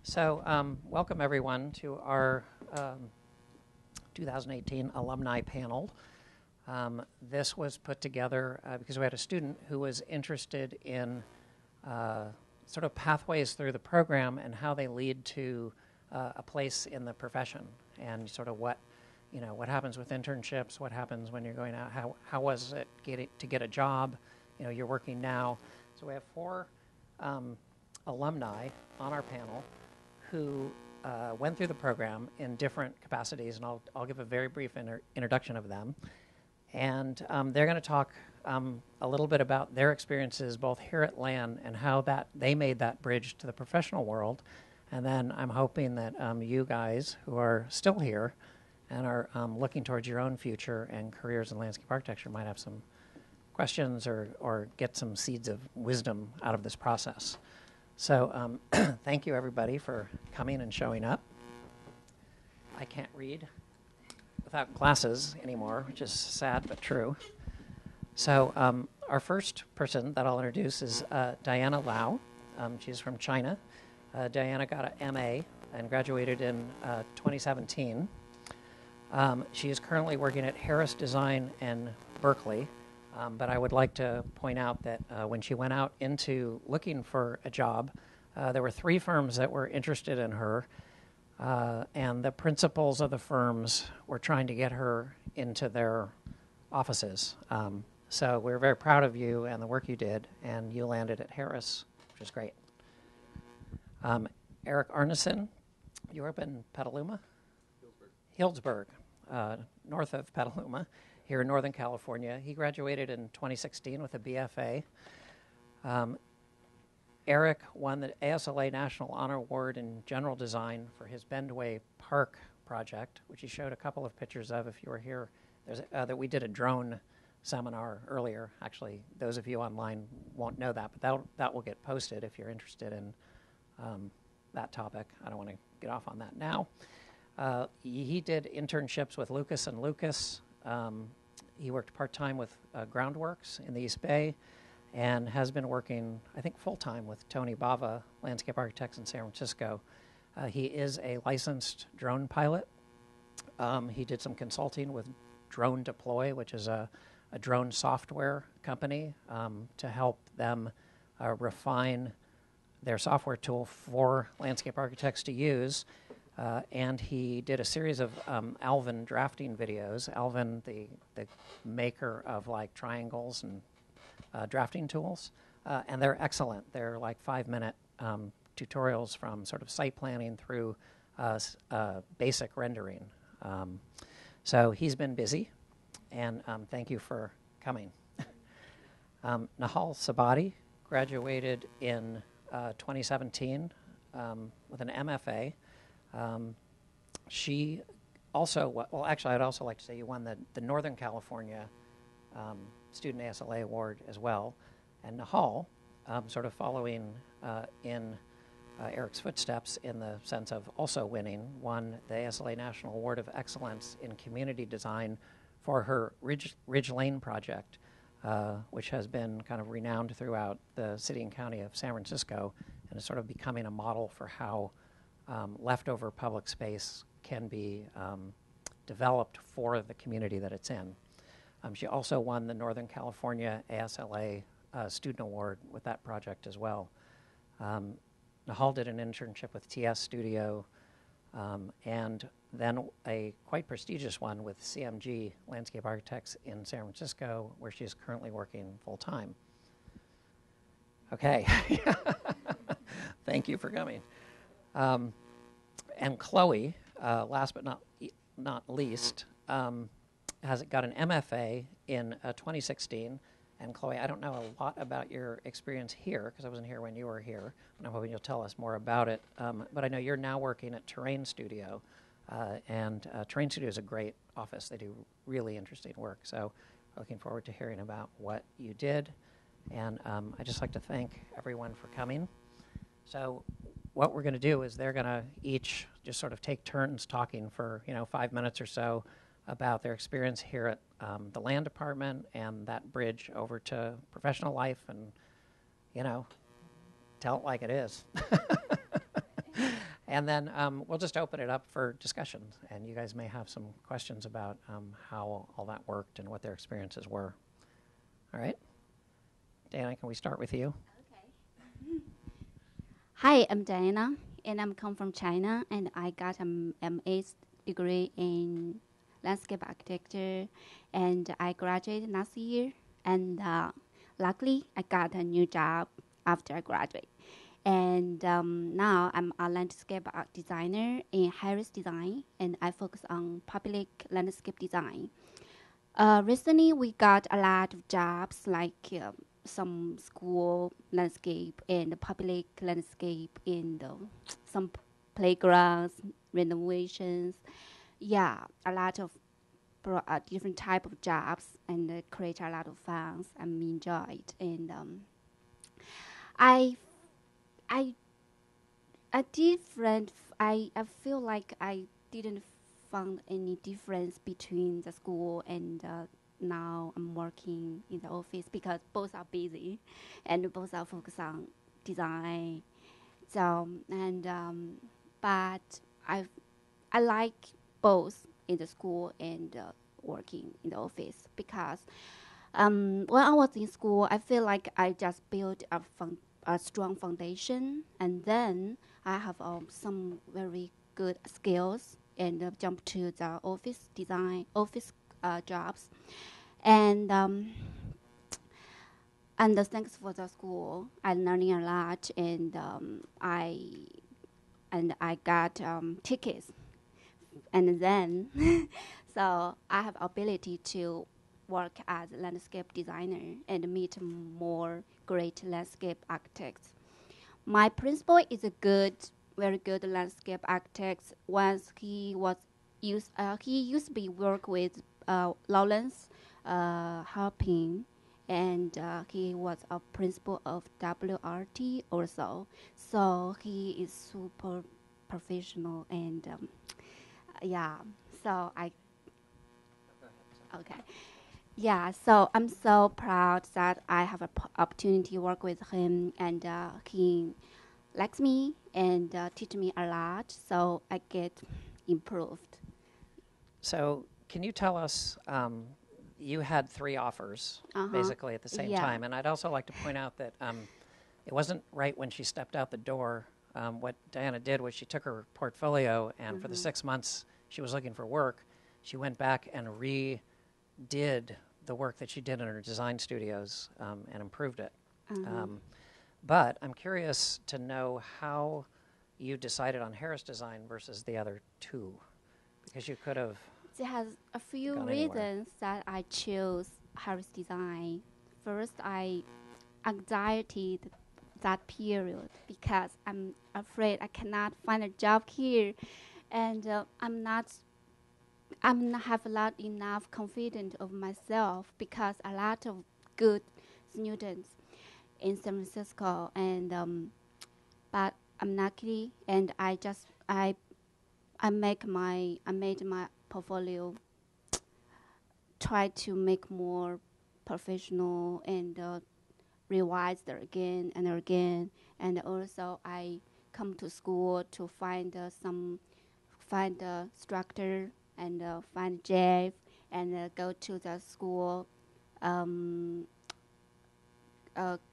So welcome everyone to our 2018 alumni panel. This was put together because we had a student who was interested in sort of pathways through the program and how they lead to a place in the profession, and sort of what happens with internships, what happens when you're going out, how was it to get a job, you're working now. So we have four alumni on our panel who went through the program in different capacities, and I'll give a very brief introduction of them. And they're going to talk a little bit about their experiences both here at LAN and how that they made that bridge to the professional world. And then I'm hoping that you guys who are still here and are looking towards your own future and careers in landscape architecture might have some questions or get some seeds of wisdom out of this process. So thank you, everybody, for coming and showing up. I can't read without glasses anymore, which is sad but true. So our first person that I'll introduce is Diana Lau. She's from China. Diana got an MA and graduated in 2017. She is currently working at Harris Design in Berkeley. But I would like to point out that when she went out into looking for a job, there were three firms that were interested in her, and the principals of the firms were trying to get her into their offices. So we're very proud of you and the work you did, and you landed at Harris, which is great. Eric Arneson, you were up in Petaluma? Healdsburg, north of Petaluma, here in Northern California. He graduated in 2016 with a BFA. Eric won the ASLA National Honor Award in General Design for his Bendway Park project, which he showed a couple of pictures of if you were here. That we did a drone seminar earlier. Actually, those of you online won't know that, but that will get posted if you're interested in that topic. I don't want to get off on that now. He did internships with Lucas and Lucas. He worked part-time with Groundworks in the East Bay and has been working, I think, full-time with Tony Bava, landscape architects in San Francisco. He is a licensed drone pilot. He did some consulting with Drone Deploy, which is a drone software company, to help them refine their software tool for landscape architects to use. And he did a series of Alvin drafting videos. Alvin, the maker of like triangles and drafting tools, and they're excellent. They're like 5-minute tutorials from sort of site planning through basic rendering. So he's been busy, and thank you for coming. Nahal Sabati graduated in 2017 with an MFA. She also, well, actually, I'd also like to say you won the Northern California Student ASLA Award as well. And Nahal, sort of following in Eric's footsteps in the sense of also winning, won the ASLA National Award of Excellence in Community Design for her Ridge Lane project, which has been kind of renowned throughout the city and county of San Francisco and is sort of becoming a model for how leftover public space can be developed for the community that it's in. She also won the Northern California ASLA Student Award with that project as well. Nahal did an internship with TS Studio, and then a quite prestigious one with CMG Landscape Architects in San Francisco, where she is currently working full-time. Okay. Thank you for coming. And Chloe, last but not least, has got an MFA in 2016. And Chloe, I don't know a lot about your experience here because I wasn't here when you were here, and I'm hoping you'll tell us more about it. But I know you're now working at Terrain Studio, and Terrain Studio is a great office. They do really interesting work. So looking forward to hearing about what you did. And I'd just like to thank everyone for coming. So what we're going to do is they're going to each just sort of take turns talking for 5 minutes or so about their experience here at the land department and that bridge over to professional life, and tell it like it is. And then we'll just open it up for discussion, and you guys may have some questions about how all that worked and what their experiences were. All right? Diana, can we start with you? Okay. Hi, I'm Diana, and I'm come from China, and I got an MA's degree in landscape architecture, and I graduated last year, and luckily I got a new job after I graduate. And now I'm a landscape art designer in Harris Design, and I focus on public landscape design. Recently, we got a lot of jobs like some school landscape and public landscape in some playgrounds, renovations. Yeah, a lot of different type of jobs and create a lot of fun and enjoy it. And I, I, a different. I feel like I didn't found any difference between the school and now I'm working in the office because both are busy and both are focused on design. So and but I I like both in the school and working in the office because when I was in school, I feel like I just built a strong foundation, and then I have some very good skills and jump to the office design, office jobs, and thanks for the school, I'm learning a lot, and I got tickets, and then so I have ability to work as a landscape designer and meet more great landscape architects. My principal is a very good landscape architect. Once he used to be work with Lawrence Harping, and he was a principal of WRT also. So he is super professional and yeah. So I okay. Yeah, so I'm so proud that I have an opportunity to work with him, and he likes me and teach me a lot, so I get improved. So can you tell us, you had 3 offers basically at the same time, and I'd also like to point out that it wasn't right when she stepped out the door. What Diana did was she took her portfolio, and for the 6 months she was looking for work, she went back and redid the work that she did in her design studios and improved it. But I'm curious to know how you decided on Harris Design versus the other 2, because you could have. There has a few gone reasons anywhere. that I chose Harris Design. First, I anxiety that period because I'm afraid I cannot find a job here, and I'm not have a lot enough confidence of myself because a lot of good students in San Francisco, and but I'm lucky, and I made my portfolio try to make more professional and revise it again and again, and also I come to school to find find the structure and find Jeff and go to the school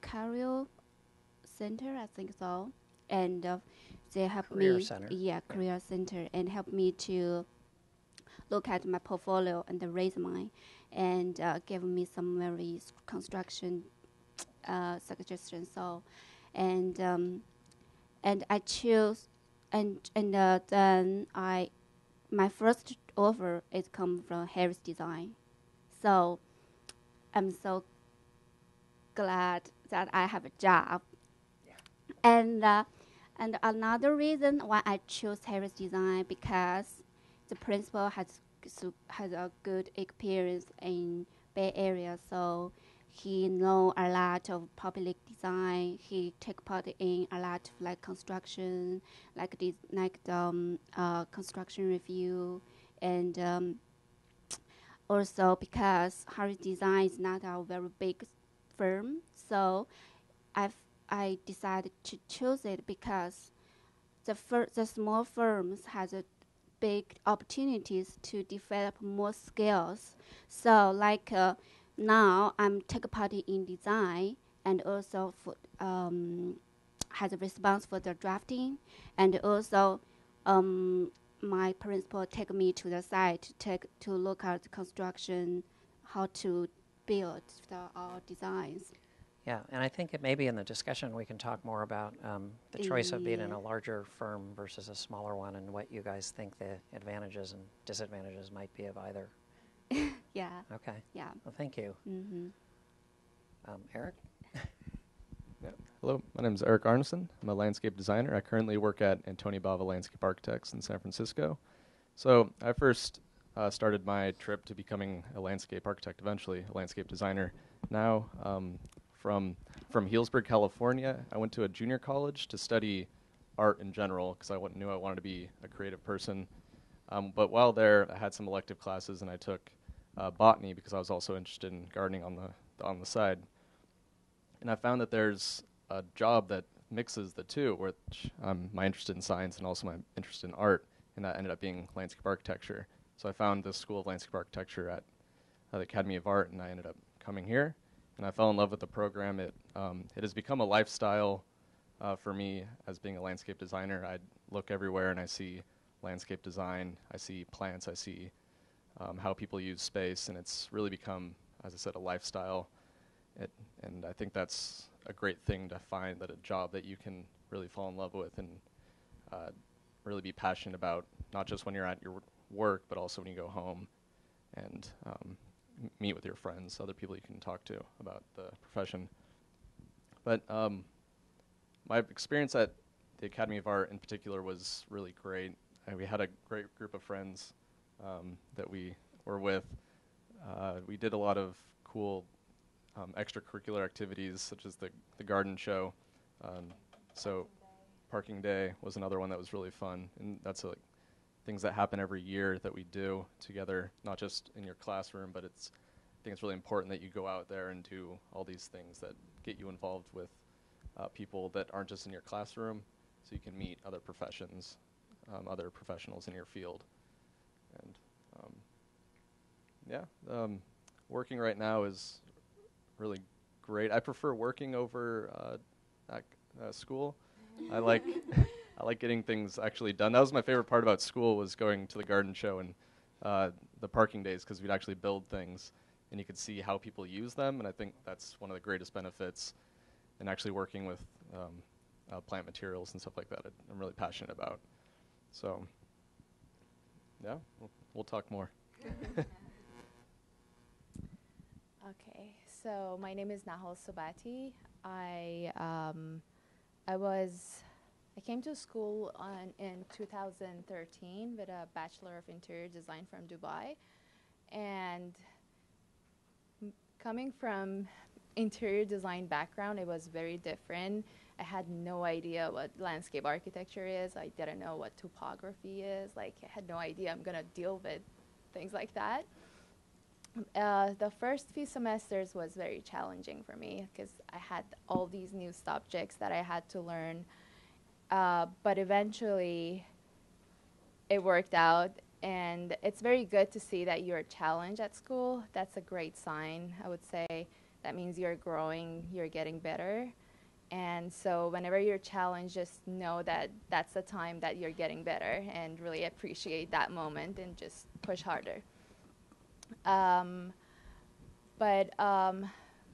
career center, I think so, and they help Career me, center. career center, and help me to look at my portfolio and the resume, and give me some very construction suggestions. So, and I choose, and then my first offer is come from Harris Design. So I'm so glad that I have a job. Yeah. And another reason why I chose Harris Design because the principal has a good experience in Bay Area, so he know a lot of public design. He take part in a lot of like construction, like the construction review, and also because Harris Design is not a very big firm, so I decided to choose it because the small firms has a big opportunities to develop more skills. So like now I'm take part in design and also for, has a response for the drafting, and also my principal take me to the site to look at the construction, how to build our designs. Yeah, and I think it maybe in the discussion we can talk more about the choice of being in a larger firm versus a smaller one, and what you guys think the advantages and disadvantages might be of either. Yeah. Okay. Yeah. Well, thank you. Mm-hmm. Eric? Yeah. Hello, my name is Eric Arneson. I'm a landscape designer. I currently work at Antonio Bava Landscape Architects in San Francisco. So I first started my trip to becoming a landscape architect, eventually a landscape designer. Now, from Healdsburg, California, I went to a junior college to study art in general because I knew I wanted to be a creative person. But while there, I had some elective classes, and I took botany because I was also interested in gardening on the side. And I found that there's a job that mixes the two, which my interest in science and also my interest in art, and that ended up being landscape architecture. So I found this School of Landscape Architecture at the Academy of Art, and I ended up coming here, and I fell in love with the program. It has become a lifestyle for me as being a landscape designer. I look everywhere and I see landscape design, I see plants, I see how people use space, and it's really become, as I said, a lifestyle. And I think that's a great thing to find, that a job that you can really fall in love with and really be passionate about, not just when you're at your work, but also when you go home and meet with your friends, other people you can talk to about the profession. But my experience at the Academy of Art in particular was really great. We had a great group of friends that we were with. We did a lot of cool extracurricular activities, such as the garden show. So Parking Day was another one that was really fun, and that's like things that happen every year that we do together, not just in your classroom, but I think it's really important that you go out there and do all these things that get you involved with people that aren't just in your classroom, so you can meet other professions, other professionals in your field. And working right now is really great. I prefer working over at school. I like getting things actually done. That was my favorite part about school, was going to the garden show and the parking days, because we'd actually build things and you could see how people use them. And I think that's one of the greatest benefits in actually working with plant materials and stuff like that. I'm really passionate about. So yeah, we'll talk more. Okay, so my name is Nahal Sobati. I came to school in 2013 with a Bachelor of Interior Design from Dubai, and coming from interior design background, it was very different. I had no idea what landscape architecture is. I didn't know what topography is. Like, I had no idea I'm gonna deal with things like that. The first few semesters was very challenging for me because I had all these new subjects that I had to learn. But eventually, it worked out, and it's very good to see that you're challenged at school. That's a great sign, I would say. That means you're growing, you're getting better. And so whenever you're challenged, just know that that's the time that you're getting better, and really appreciate that moment and just push harder. But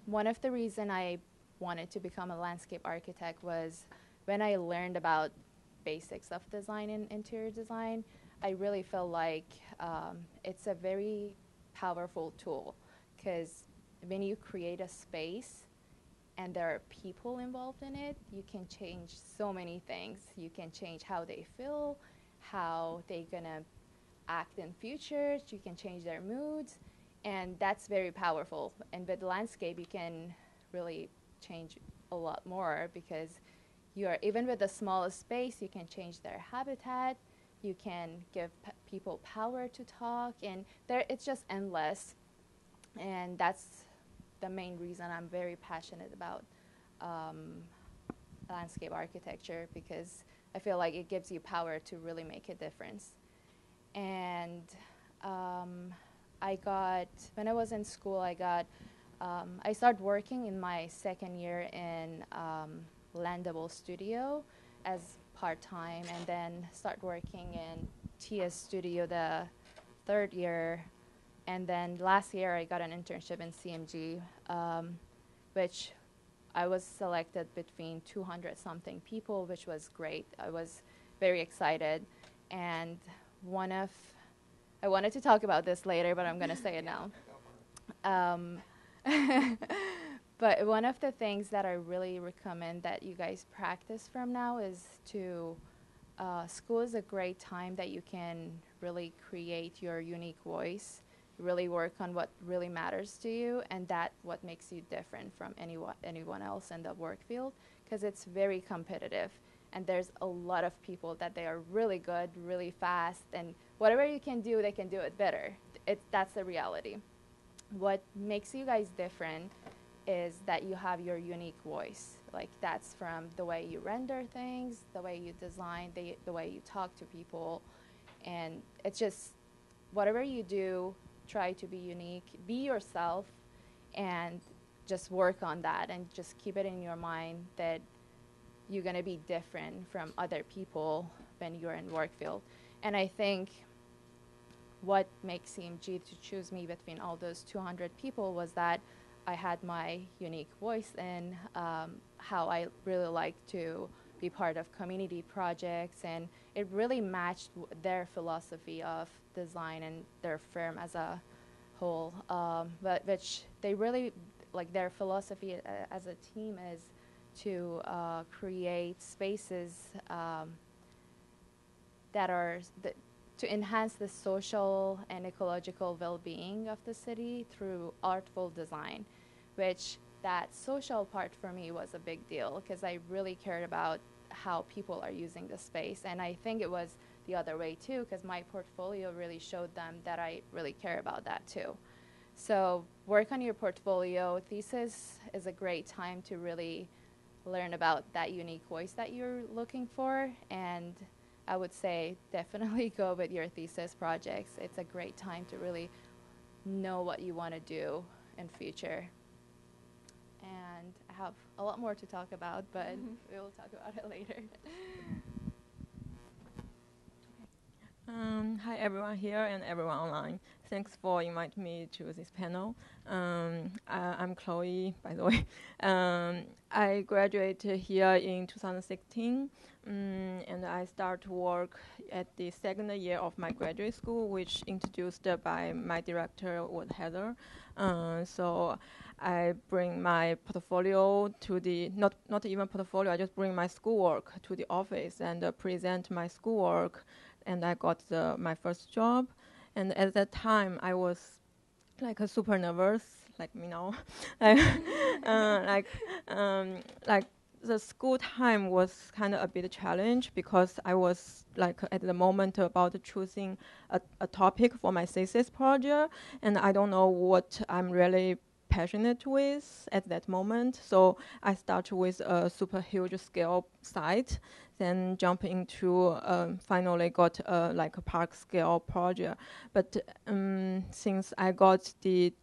one of the reasons I wanted to become a landscape architect was when I learned about basics of design and interior design, I really felt like it's a very powerful tool, because when you create a space and there are people involved in it, you can change so many things. You can change how they feel, how they're gonna act in future, you can change their moods, and that's very powerful. And with landscape, you can really change a lot more, because even with the smallest space, you can change their habitat, you can give people power to talk, and it's just endless. And that's the main reason I'm very passionate about landscape architecture, because I feel like it gives you power to really make a difference. And when I was in school, I started working in my second year in Landable Studio as part-time, and then start working in TS Studio the third year. And then last year I got an internship in CMG, which I was selected between 200 something people, which was great. I was very excited. And I wanted to talk about this later, but I'm going to say it now. But one of the things that I really recommend that you guys practice from now is school is a great time that you can really create your unique voice, really work on what really matters to you, and that what makes you different from anyone else in the work field, because it's very competitive. And there's a lot of people that they are really good, really fast, and whatever you can do, they can do it better. That's the reality. What makes you guys different is that you have your unique voice. Like, that's from the way you render things, the way you design, the way you talk to people. And it's just, whatever you do, try to be unique, be yourself, and just work on that, and just keep it in your mind that you're going to be different from other people when you're in work field. And I think what makes CMG to choose me between all those 200 people was that I had my unique voice and how I really like to be part of community projects, and it really matched their philosophy of design and their firm as a whole, but which they really, like, their philosophy as a team is to create spaces to enhance the social and ecological well-being of the city through artful design, which that social part for me was a big deal because I really cared about how people are using the space. And I think it was the other way too, because my portfolio really showed them that I really care about that too. So work on your portfolio. Thesis is a great time to really learn about that unique voice that you're looking for, and I would say definitely go with your thesis projects. It's a great time to really know what you want to do in future. And I have a lot more to talk about, but we will talk about it later. Hi everyone here and everyone online. Thanks for inviting me to this panel. I'm Chloe, by the way. I graduated here in 2016, and I started to work at the second year of my graduate school, which introduced by my director was Heather. So I bring my portfolio to the, not even portfolio, I just bring my schoolwork to the office and present my schoolwork, and I got my first job. And at that time, I was like super nervous, like me now. Like the school time was kind of a bit challenge because I was like at the moment about choosing a topic for my thesis project, and I don't know what I'm really passionate with at that moment. So I start with a super huge scale site, then jump into finally got like a park scale project. But since I got the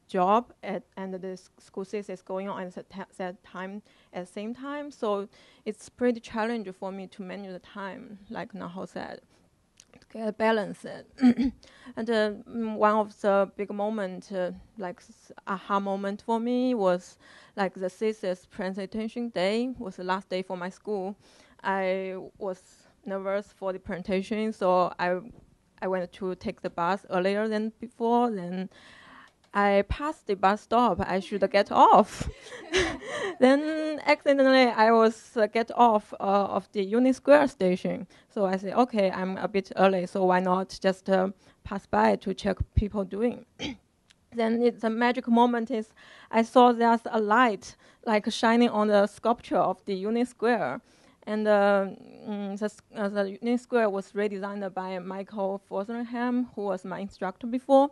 job and the school thesis going on at that time at the same time, so it's pretty challenging for me to manage the time, like Naho said, to get balance it. And one of the big moment, like aha moment for me was like the thesis presentation day was the last day for my school. I was nervous for the presentation, so I went to take the bus earlier than before. Then I passed the bus stop. I should get off. Then accidentally I was get off of the Union Square station. So I said, okay, I'm a bit early, so why not just pass by to check people doing. Then the magic moment is I saw there's a light like shining on the sculpture of the Union Square. And the Union Square was redesigned by Michael Fotheringham, who was my instructor before.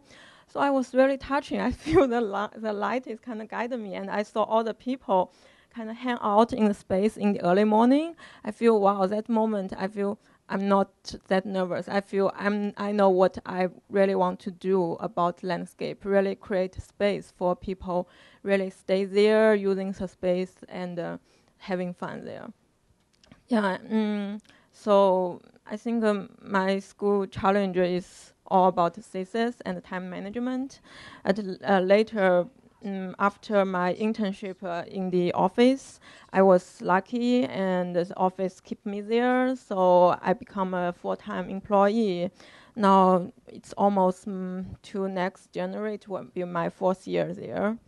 So I was really touching. I feel the light is kind of guiding me, and I saw all the people kind of hang out in the space in the early morning, I feel, wow, that moment, I feel I'm not that nervous. I feel I know what I really want to do about landscape, really create space for people, really stay there using the space and having fun there. Yeah, so I think my school challenge is all about thesis and time management. Later, after my internship in the office, I was lucky and the office kept me there, so I become a full-time employee. Now it's almost to next January, it will be my 4th year there.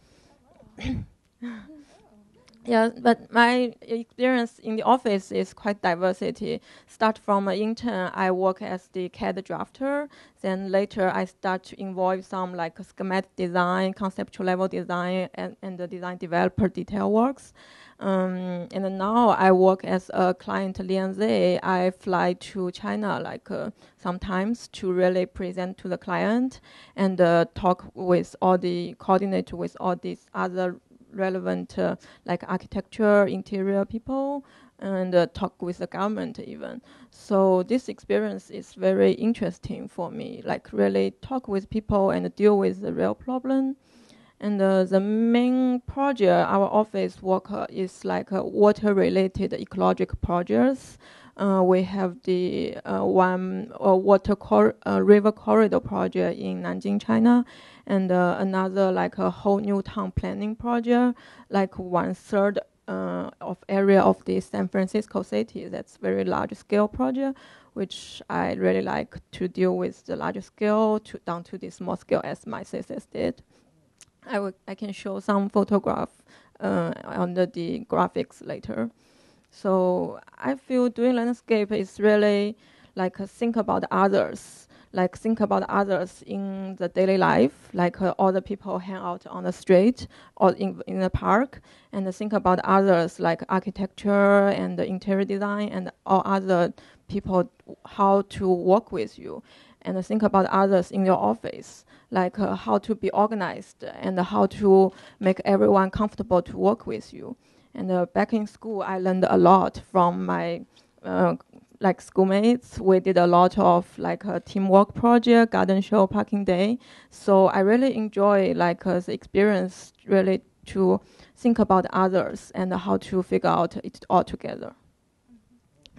Yeah, but my experience in the office is quite diversity. Start from an intern, I work as the CAD drafter. Then later, I start to involve some like schematic design, conceptual level design, and the design developer detail works. And then now I work as a client liaison. I fly to China sometimes to really present to the client and talk with coordinate with all these other relevant like architecture, interior people, and talk with the government even. So this experience is very interesting for me, like really talk with people and deal with the real problem. And the main project, our office work is like water-related ecological projects. We have the river corridor project in Nanjing, China, and another like a whole new town planning project, like 1/3 of area of the San Francisco city. That's very large scale project, which I really like to deal with the larger scale down to the small scale as my thesis did. I can show some photograph under the graphics later. So I feel doing landscape is really like think about others, like think about others in the daily life, like all the people hang out on the street or in the park, and think about others like architecture and the interior design and all other people, how to work with you, and think about others in your office, like how to be organized and how to make everyone comfortable to work with you. And back in school, I learned a lot from my like schoolmates. We did a lot of like a teamwork project, garden show, parking day. So I really enjoy like the experience really to think about others and how to figure out it all together.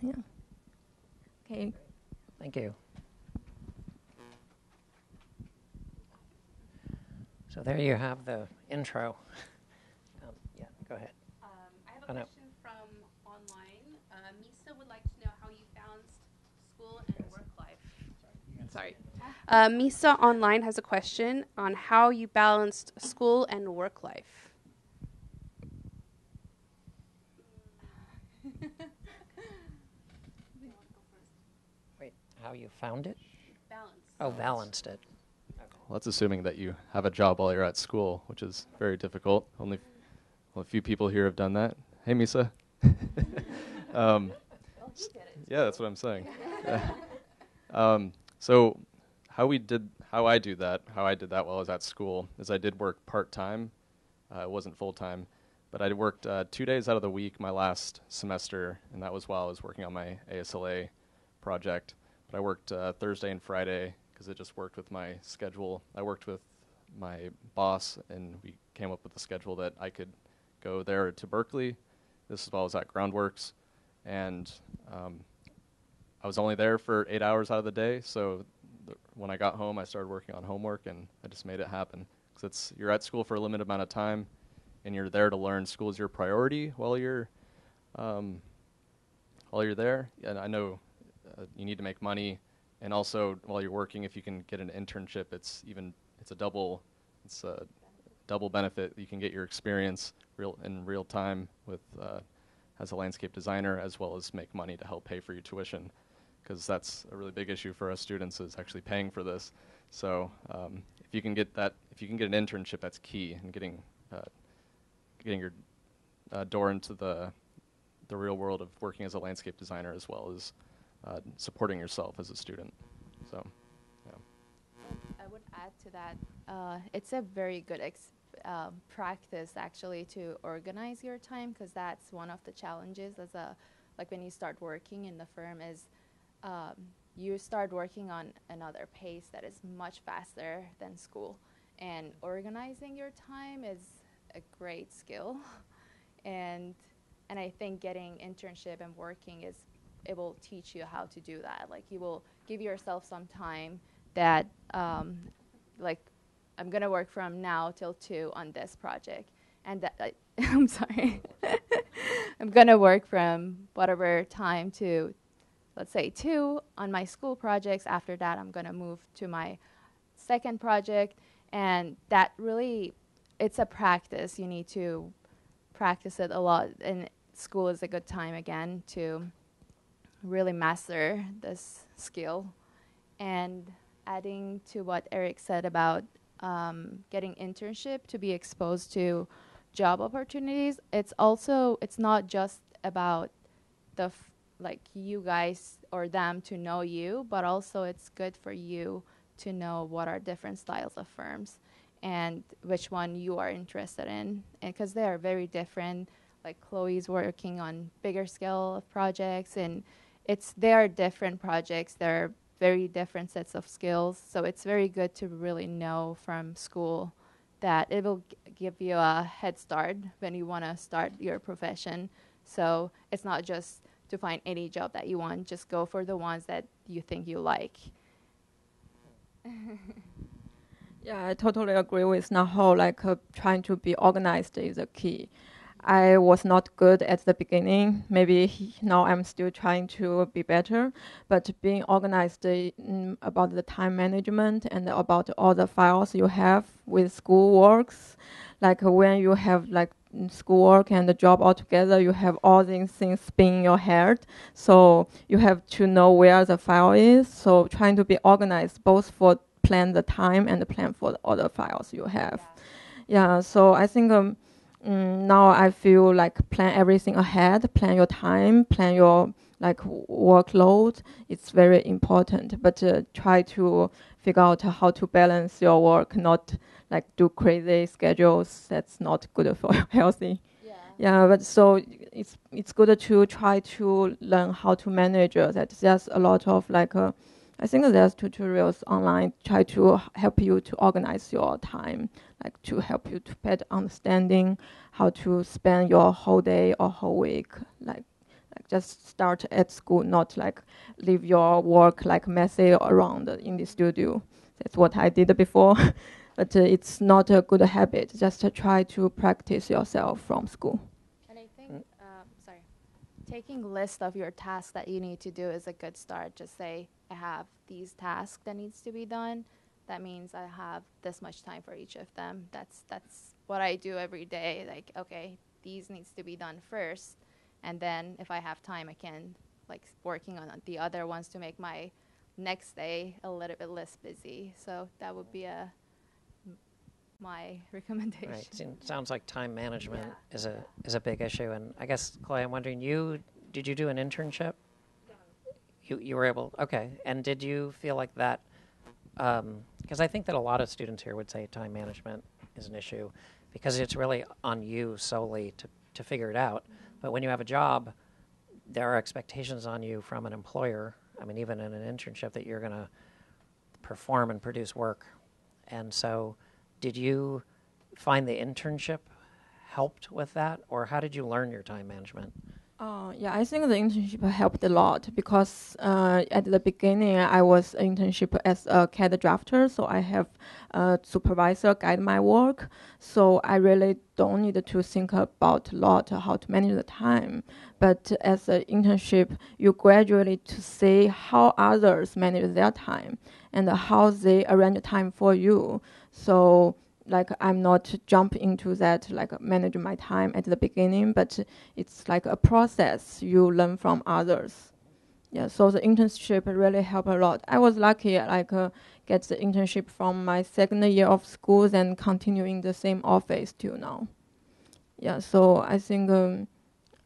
Yeah. Okay. Thank you. So there you have the intro. Yeah, go ahead. I have a question from online. Misa would like to know how you balanced school and work life. Sorry. Misa online has a question on how you balanced school and work life. Wait, how you found it? Balanced. Oh, balanced it. Well, that's assuming that you have a job while you're at school, which is very difficult. Only a few people here have done that. Hey, Misa. Yeah, that's what I'm saying. So how I did that while I was at school is I did work part-time. It wasn't full-time, but I worked 2 days out of the week my last semester, and that was while I was working on my ASLA project. But I worked Thursday and Friday because it just worked with my schedule. I worked with my boss, and we came up with a schedule that I could go there to Berkeley. This is while I was at Groundworks, and I was only there for 8 hours out of the day, so when I got home, I started working on homework, and I just made it happen. Because you're at school for a limited amount of time, and you're there to learn. School is your priority while you're there. And I know you need to make money, and also while you're working, if you can get an internship, it's a double benefit. You can get your experience in real time with as a landscape designer, as well as make money to help pay for your tuition, because that's a really big issue for us students, is actually paying for this. So if you can get an internship, that's key in getting your door into the real world of working as a landscape designer, as well as supporting yourself as a student. So, yeah. I would add to that. It's a very good practice actually to organize your time, because that's one of the challenges as a, like when you start working in the firm is you start working on another pace that is much faster than school. And organizing your time is a great skill. and I think getting internship and working is, it will teach you how to do that. Like you will give yourself some time that like I'm gonna work from now till 2 on this project, and that I'm sorry, I'm gonna work from whatever time to, let's say 2 on my school projects. After that, I'm gonna move to my second project, and that really, it's a practice. You need to practice it a lot, and school is a good time again to really master this skill. And adding to what Eric said about getting internship to be exposed to job opportunities, it's not just about the like you guys or them to know you, but also it's good for you to know what are different styles of firms and which one you are interested in, and because they are very different. Like Chloe's working on bigger scale of projects, and they are different projects. They're very different sets of skills. So it's very good to really know from school that it will give you a head start when you want to start your profession. So it's not just to find any job that you want, just go for the ones that you think you like. Yeah, I totally agree with Naho. Like trying to be organized is a key. I was not good at the beginning. Maybe now I'm still trying to be better. But being organized about the time management and about all the files you have with school works, like when you have like schoolwork and the job all together, you have all these things spinning your head. So you have to know where the file is. So trying to be organized both for plan the time and plan for the other files you have. Yeah, so I think now I feel like plan everything ahead, plan your time, plan your like workload. It's very important, but try to figure out how to balance your work, not like do crazy schedules. That's not good for healthy. Yeah, but so it's good to try to learn how to manage that. There's a lot of like I think there's tutorials online try to help you to organize your time, like to help you to better understanding how to spend your whole day or whole week. Like just start at school, not like leave your work like messy around in the studio. That's what I did before, but it's not a good habit. Just try to practice yourself from school. And I think, taking a list of your tasks that you need to do is a good start. Just say, I have these tasks that needs to be done. That means I have this much time for each of them. That's what I do every day. Like, okay, these needs to be done first, and then if I have time, I can like working on the other ones to make my next day a little bit less busy. So that would be my recommendation. Right. Sounds like time management is a big issue. And I guess, Chloe, I'm wondering, did you do an internship? You were able, okay. And did you feel like that, because I think that a lot of students here would say time management is an issue because it's really on you solely to figure it out. But when you have a job, there are expectations on you from an employer, I mean, even in an internship, that you're going to perform and produce work. And so did you find the internship helped with that, or how did you learn your time management? Yeah, I think the internship helped a lot because at the beginning I was an internship as a CAD drafter, so I have a supervisor guide my work. So I really don't need to think about a lot how to manage the time. But as an internship, you gradually to see how others manage their time and how they arrange time for you. So like I'm not jump into that, like manage my time at the beginning, but it's like a process you learn from others. Yeah, so the internship really helped a lot. I was lucky, like get the internship from my second year of school and continue in the same office till now. Yeah, so I think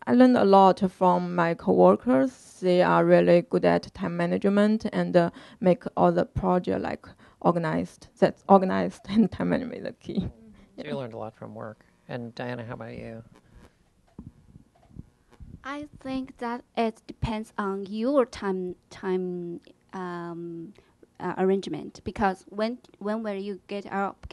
I learned a lot from my coworkers. They are really good at time management and make all the project like organized. That's organized and time management is the key. So you learned a lot from work. And Diana, how about you? I think that it depends on your arrangement, because when will you get up,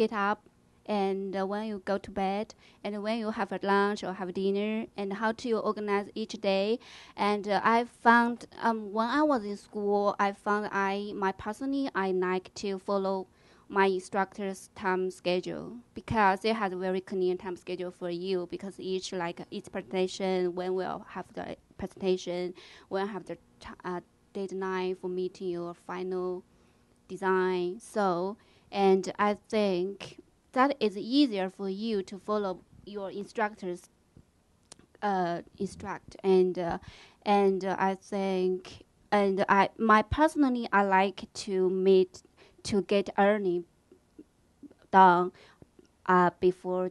and when you go to bed, and when you have a lunch or have dinner, and how to organize each day. And I found when I was in school, I found I like to follow my instructor's time schedule, because they had a very clear time schedule for you, because each presentation, when we'll have the presentation, when have the deadline for meeting your final design. So, and I think that is easier for you to follow your instructor's instruct. And I think, and I like to get early done before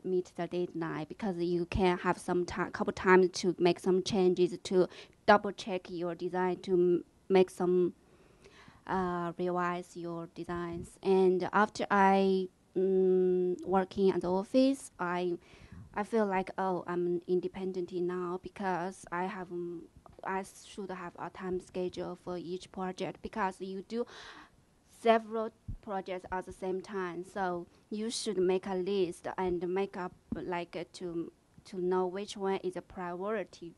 meet the deadline, because you can have some couple times to make some changes, to double check your design, to make some revise your designs. And after I working at the office, I feel like, oh, I'm independent now, because I should have a time schedule for each project, because you do several projects at the same time. So you should make a list and make up to know which one is a priority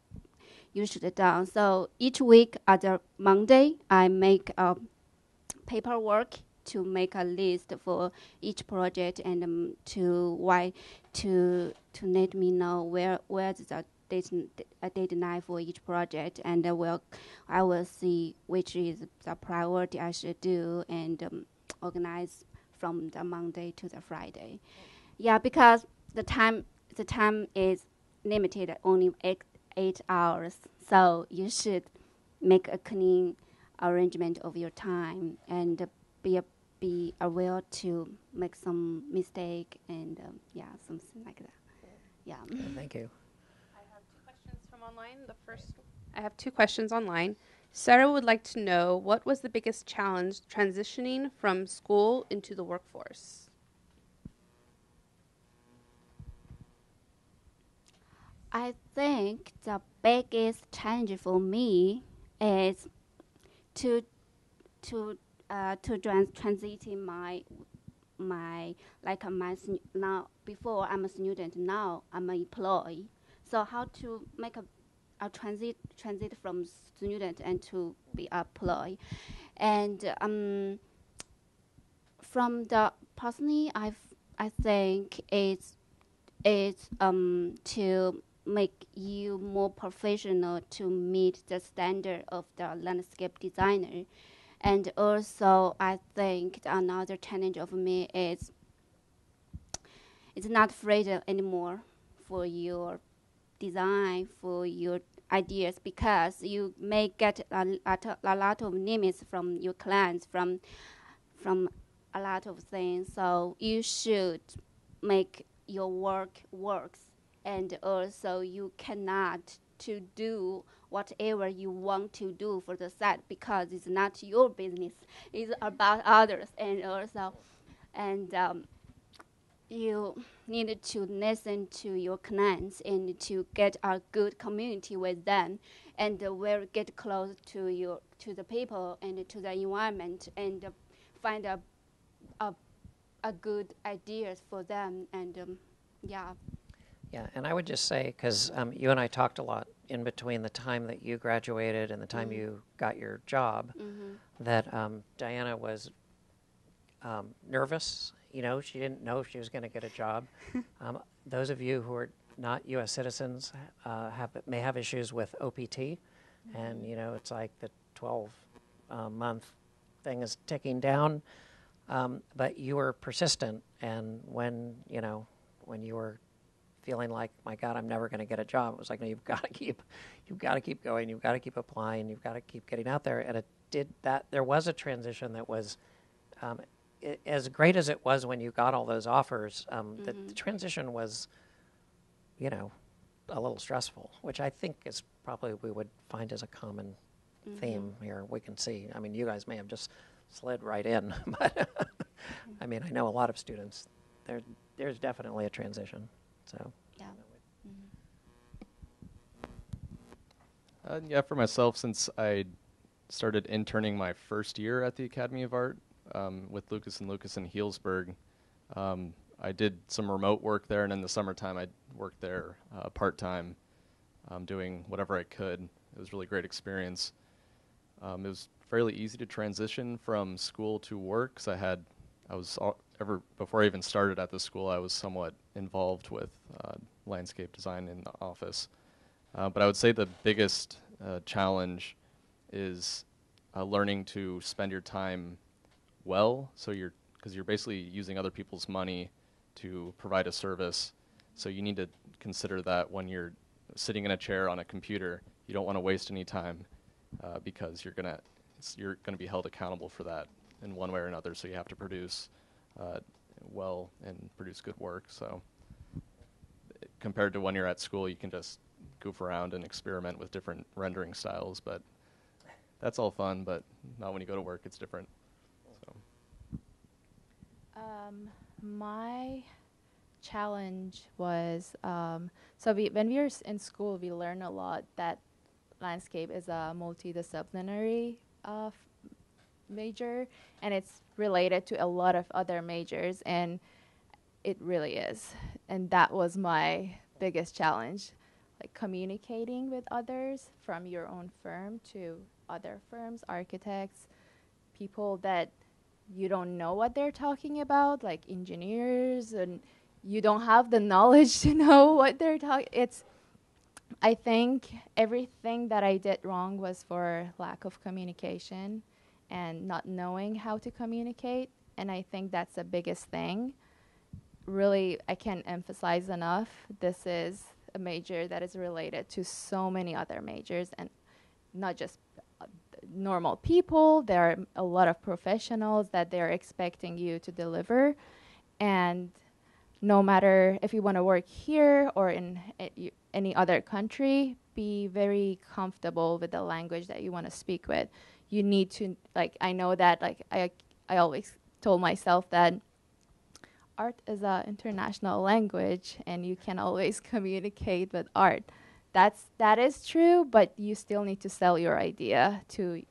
you should have done. So each week at the Monday, I make a paperwork to make a list for each project, and to let me know where's the deadline for each project, and I will see which is the priority I should do, and organize from the Monday to the Friday. Yeah, because the time is limited, only 8 hours, so you should make a clean arrangement of your time, and be aware to make some mistake, and something like that. Yeah. Thank you. I have two questions from online. I have two questions online. Sarah would like to know, what was the biggest challenge transitioning from school into the workforce? I think the biggest challenge for me is to transition my now. Before I'm a student, now I'm an employee. So how to make a transit from student and to be employee. And from the personally, I think it's to make you more professional, to meet the standard of the landscape designer. And also, I think another challenge of me is it's not freedom anymore for your design, for your ideas, because you may get a lot of limits from your clients, from a lot of things. So you should make your work works, and also you cannot to do whatever you want to do for the site, because it's not your business, it's about others. And you need to listen to your clients and to get a good community with them, and will get close to the people and to the environment, and find a good ideas for them. And yeah. Yeah, and I would just say, because you and I talked a lot in between the time that you graduated and the time you got your job, that Diana was nervous. You know, she didn't know if she was going to get a job. Those of you who are not U.S. citizens may have issues with OPT, and, you know, it's like the 12-month thing is ticking down. But you were persistent, and when you were feeling like, my God, I'm never going to get a job, it was like, no, you've got to keep going, you've got to keep applying, you've got to keep getting out there. And it did that. There was a transition that was as great as it was when you got all those offers. The transition was, a little stressful, which I think is probably we would find as a common theme here. We can see. I mean, you guys may have just slid right in, but I mean, I know a lot of students there's definitely a transition. So Yeah. Yeah, for myself, since I started interning my first year at the Academy of Art with Lucas and Lucas in Healdsburg, I did some remote work there, and in the summertime I worked there part-time, doing whatever I could. It was a really great experience. It was fairly easy to transition from school to work, because before I even started at the school, I was somewhat involved with landscape design in the office. But I would say the biggest challenge is learning to spend your time well. So because you're basically using other people's money to provide a service. So you need to consider that when you're sitting in a chair on a computer. You don't want to waste any time because you're gonna be held accountable for that in one way or another. So you have to produce well and produce good work. So compared to when you're at school, you can just goof around and experiment with different rendering styles, but that's all fun, but not when you go to work. It's different. So. My challenge was, when we were in school, we learned a lot that landscape is a multidisciplinary major, and it's related to a lot of other majors, and it really is. And that was my biggest challenge, like communicating with others from your own firm to other firms, architects, people that you don't know what they're talking about, like engineers, and you don't have the knowledge to know what they're talking. I think everything that I did wrong was for lack of communication and not knowing how to communicate. And I think that's the biggest thing. Really, I can't emphasize enough, this is a major that is related to so many other majors, and not just normal people. There are a lot of professionals that they're expecting you to deliver. And no matter if you want to work here or in any other country, be very comfortable with the language that you want to speak with. You need to, I know that, I always told myself that art is an international language, and you can always communicate with art. That is true, but you still need to sell your idea to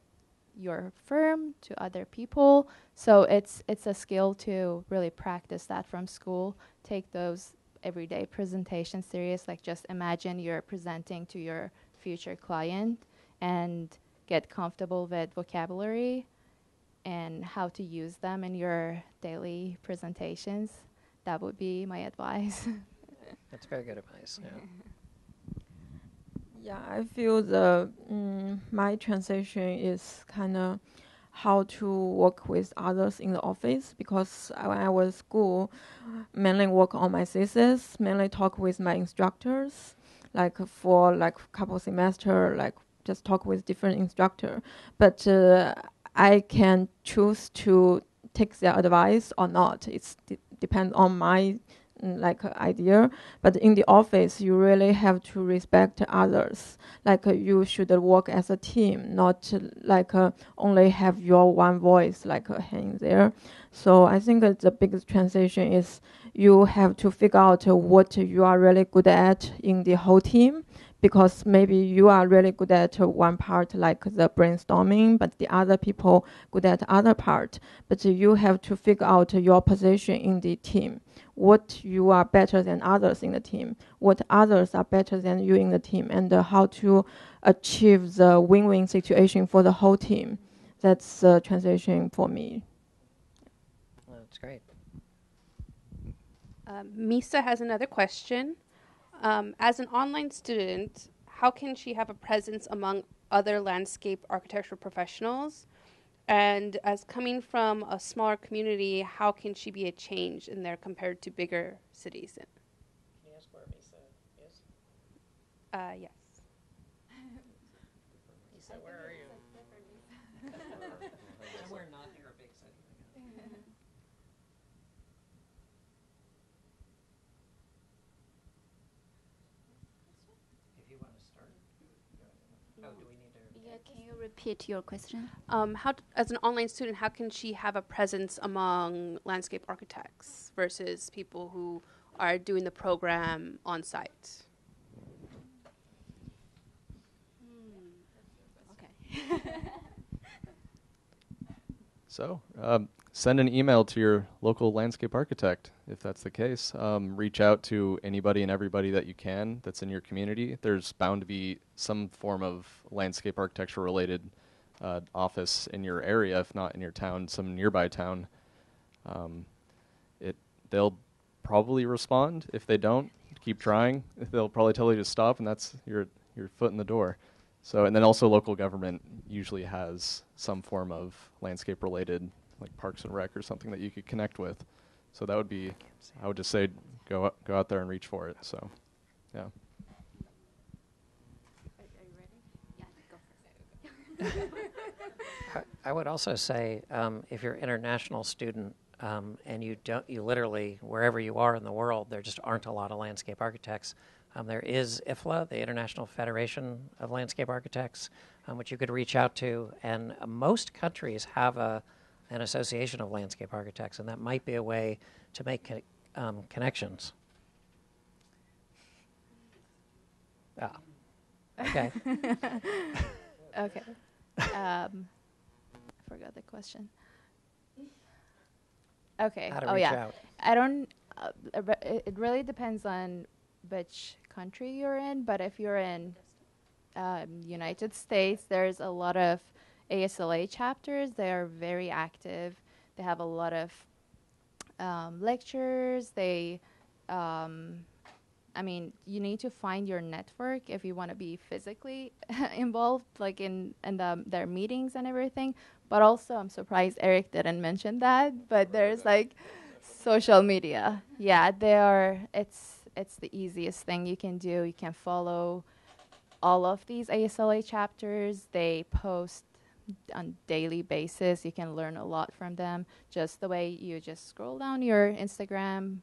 your firm, to other people. So it's a skill to really practice that from school. Take those everyday presentations serious. Like, just imagine you're presenting to your future client, and get comfortable with vocabulary and how to use them in your daily presentations. That would be my advice. that's very good advice. Yeah. Yeah, I feel my transition is kind of how to work with others in the office, because when I was school, mainly work on my thesis, mainly talk with my instructors, for couple semester, just talk with different instructor. But I can choose to take their advice or not. It's depends on my idea. But in the office, you really have to respect others. You should work as a team, not only have your one voice hanging there. So I think the biggest transition is you have to figure out what you are really good at in the whole team, because maybe you are really good at one part, like the brainstorming, but the other people good at other part. But you have to figure out your position in the team, what you are better than others in the team, what others are better than you in the team, and how to achieve the win-win situation for the whole team. That's the transition for me. That's great. Misa has another question. As an online student, how can she have a presence among other landscape architecture professionals? And as coming from a smaller community, how can she be a change in there compared to bigger cities? Can you ask where Misa is? Yes. Misa, where are you? Somewhere not near a big city. If you want to start. Oh, do we need to? Yeah, can you repeat your question? As an online student, how can she have a presence among landscape architects versus people who are doing the program on site? Okay. So, send an email to your local landscape architect if that's the case. Reach out to anybody and everybody that you can that's in your community. There's bound to be some form of landscape architecture related office in your area, if not in your town, some nearby town. They'll probably respond. If they don't, keep trying. They'll probably tell you to stop, and that's your foot in the door. So, and then also local government usually has some form of landscape-related, like Parks and Rec or something that you could connect with. So that would be, I would just say, go out there and reach for it. So, yeah. Are you ready? Yeah, go first. I would also say, if you're an international student and you literally, wherever you are in the world, there just aren't a lot of landscape architects. There is IFLA, the International Federation of Landscape Architects, which you could reach out to, and most countries have an association of landscape architects, and that might be a way to make connections. Okay. Okay. I forgot the question. Okay. How to reach out. I don't. It really depends on which country you're in. But if you're in United States, there's a lot of ASLA chapters. They are very active. They have a lot of lectures. I mean, you need to find your network if you want to be physically involved, like in their meetings and everything. But also, I'm surprised Eric didn't mention that. But there's like social media. Yeah, it's the easiest thing you can do. You can follow all of these ASLA chapters. They post on daily basis. You can learn a lot from them. Just the way you just scroll down your Instagram,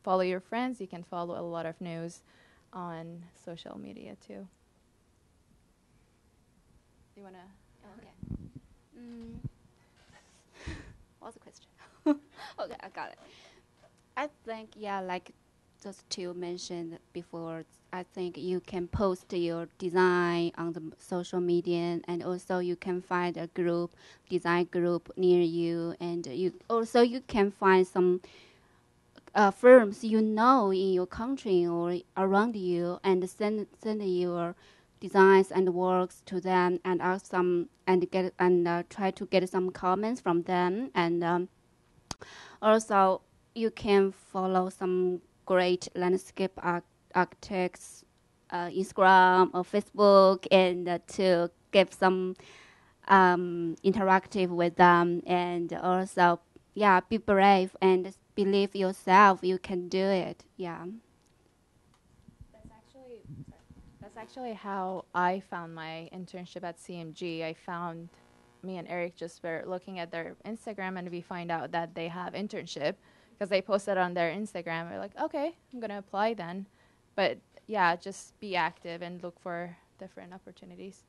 follow your friends, you can follow a lot of news on social media too. Do you want to? Okay. What's the question? Okay, I got it. I think, yeah, like just to mention before, I think you can post your design on the social media, and also you can find a design group near you, and you can find some firms in your country or around you, and send your designs and works to them, and ask some and try to get some comments from them, and also you can follow some great landscape architects Instagram or Facebook, and to get some interactive with them, and also be brave and believe yourself. You can do it. Yeah. That's actually how I found my internship at CMG. Me and Eric just were looking at their Instagram, and we find out that they have internship because they posted on their Instagram. We're like, okay, I'm gonna apply then. But yeah, just be active and look for different opportunities.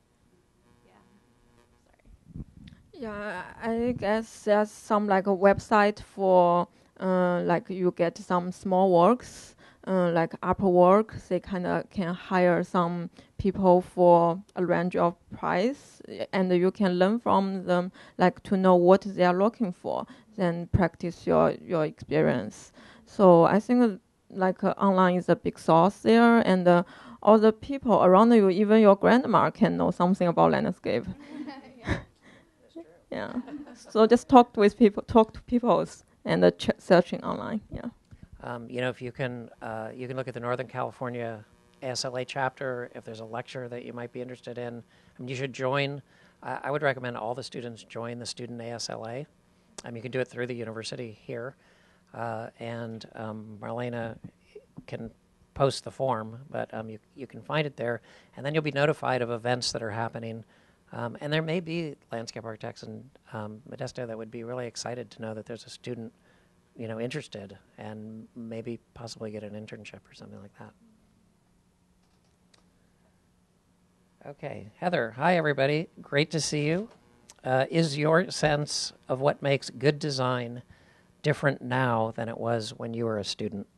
Yeah, I guess there's some like a website for like you get some small works, like Upwork. They kind of can hire some people for a range of price, and you can learn from them, like to know what they are looking for, then practice your experience. So I think like online is a big source there, and all the people around you, even your grandma, can know something about landscape. Yeah. So just talk to people, and searching online. Yeah. If you can look at the Northern California ASLA chapter. If there's a lecture that you might be interested in, you should join. I would recommend all the students join the student ASLA. You can do it through the university here, and Marlena can post the form, but you can find it there, and then you'll be notified of events that are happening. And there may be landscape architects in Modesto that would be really excited to know that there's a student, interested, and maybe possibly get an internship or something like that. Okay, Heather. Hi, everybody. Great to see you. Is your sense of what makes good design different now than it was when you were a student?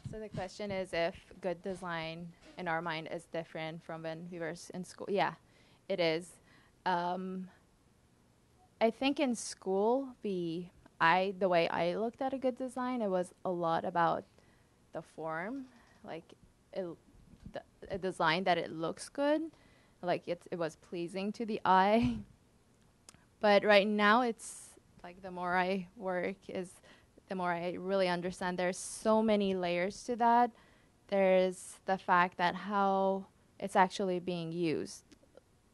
So the question is if good design in our mind is different from when we were in school. Yeah, it is. I think in school, the way I looked at a good design, it was a lot about the form, like it, a design that it looks good, like it was pleasing to the eye. But right now, it's like the more I work, the more I really understand. There's so many layers to that. There's the fact that how it's actually being used.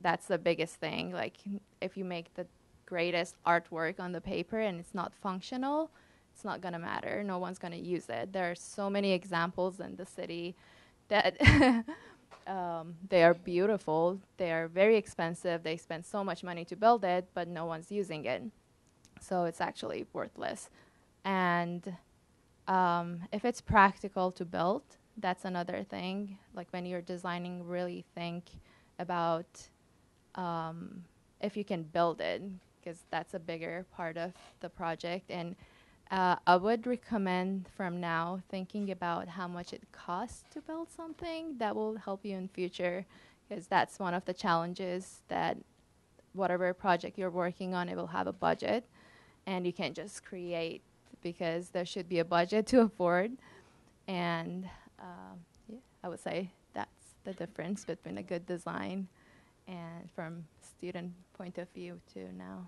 That's the biggest thing. Like if you make the greatest artwork on the paper and it's not functional, it's not going to matter. No one's going to use it. There are so many examples in the city that they are beautiful. They are very expensive. They spend so much money to build it, but no one's using it. So it's actually worthless. And if it's practical to build, that's another thing. Like when you're designing, really think about if you can build it, because that's a bigger part of the project. And I would recommend from now thinking about how much it costs to build something that will help you in future, because that's one of the challenges that whatever project you're working on, it will have a budget, and you can't just create because there should be a budget to afford. And yeah, I would say that's the difference between a good design and from student point of view to now.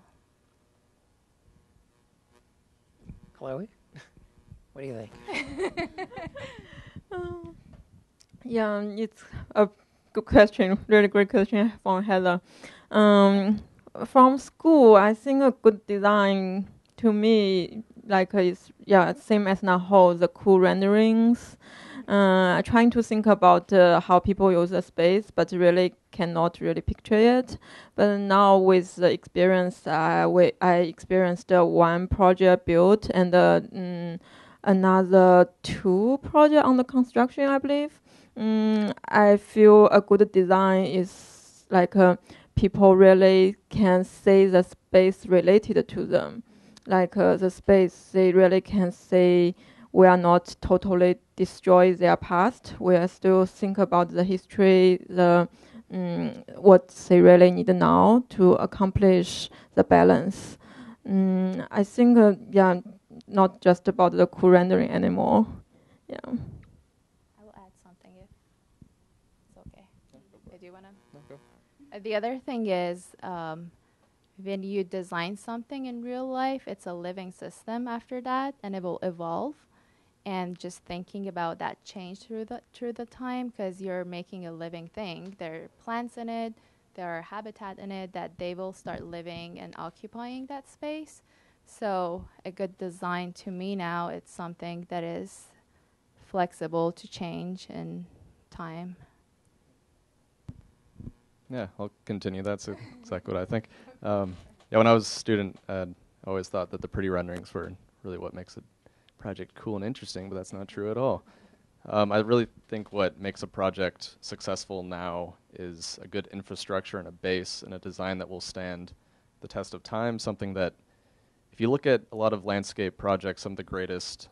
Chloe? What do you think? Yeah, it's a good question, really great question from Heather. From school, I think a good design to me, like is same as Naho, the cool renderings. Trying to think about how people use the space, but really cannot really picture it. But now with the experience, I experienced one project built and another 2 projects on the construction, I believe. I feel a good design is like people really can see the space related to them. Like the space, they really can say we are not totally destroy their past. We are still think about the history, the what they really need now to accomplish the balance. I think, not just about the cool rendering anymore. Yeah. I will add something if it's okay. Do you want to? The other thing is when you design something in real life, it's a living system after that, and it will evolve. And just thinking about that change through the time, because you're making a living thing. There are plants in it, there are habitat in it that they will start living and occupying that space. So a good design to me now, it's something that is flexible to change in time. Yeah, I'll continue. That's exactly what I think. When I was a student, I always thought that the pretty renderings were really what makes a project cool and interesting, but that's not true at all. I really think what makes a project successful now is a good infrastructure and a base and a design that will stand the test of time, something that, if you look at a lot of landscape projects, some of the greatest,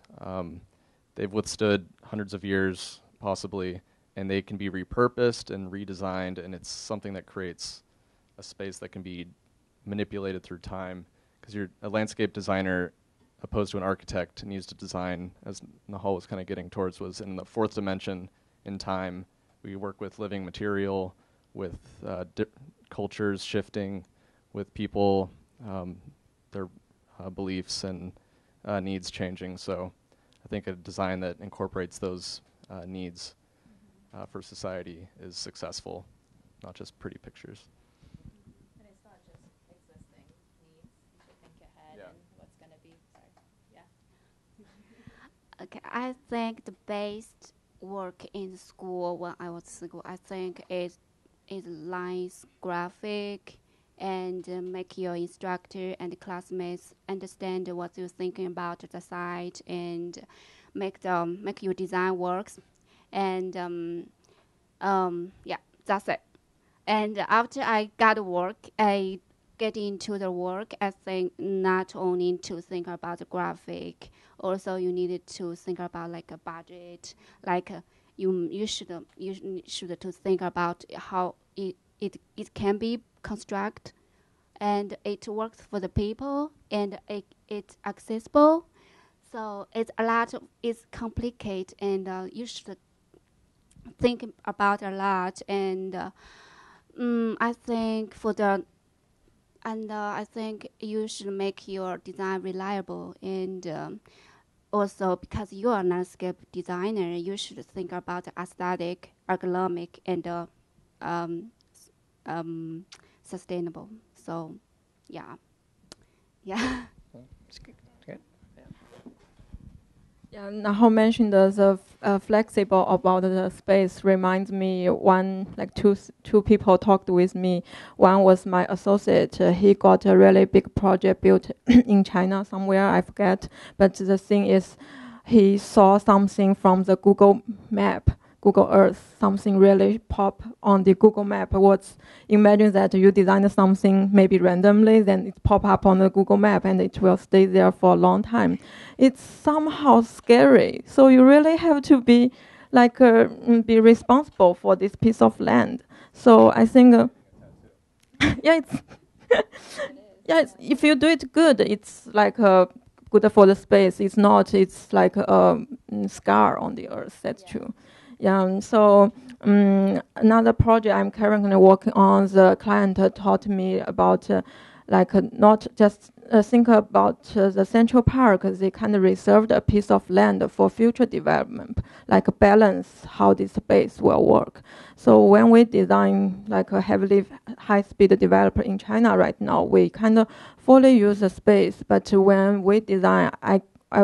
they've withstood hundreds of years, possibly, and they can be repurposed and redesigned, and it's something that creates a space that can be manipulated through time, because you're a landscape designer opposed to an architect needs to design, as Nahal was kind of getting towards, was in the 4th dimension in time. We work with living material, with cultures shifting, with people, their beliefs and needs changing. So I think a design that incorporates those needs for society is successful, not just pretty pictures. And it's not just existing needs. You should think ahead and what's going to be. Sorry. Yeah. Okay, I think the best work in school when I was in school, I think is lines, graphic, and make your instructor and classmates understand what you're thinking about the site, and make your design works, and yeah, that's it. And after I got work, I get into the work. I think not only to think about the graphic, also you needed to think about like a budget, like you should to think about how it can be construct, and it works for the people, and it's accessible. So it's complicated, and you should think about a lot. And I think I think you should make your design reliable, and also because you are a landscape designer, you should think about the aesthetic, ergonomic, and sustainable. So, yeah, yeah. It's good. Good. Yeah, Naho mentioned the flexible about the space reminds me two people talked with me. One was my associate. He got a really big project built in China somewhere, I forget. But the thing is, he saw something from the Google Map, Google Earth, something really pop on the Google Map. Imagine that you design something maybe randomly, then it pop up on the Google Map and it will stay there for a long time. It's somehow scary. So you really have to be be responsible for this piece of land. So I think, yeah, if you do it good, it's good for the space. It's not. It's like a scar on the earth. That's true. Yeah, so another project I'm currently working on, the client taught me about not just think about the Central Park. They kind of reserved a piece of land for future development, like balance how this space will work. So when we design like a heavily high-speed developer in China right now, we kind of fully use the space. But when we design,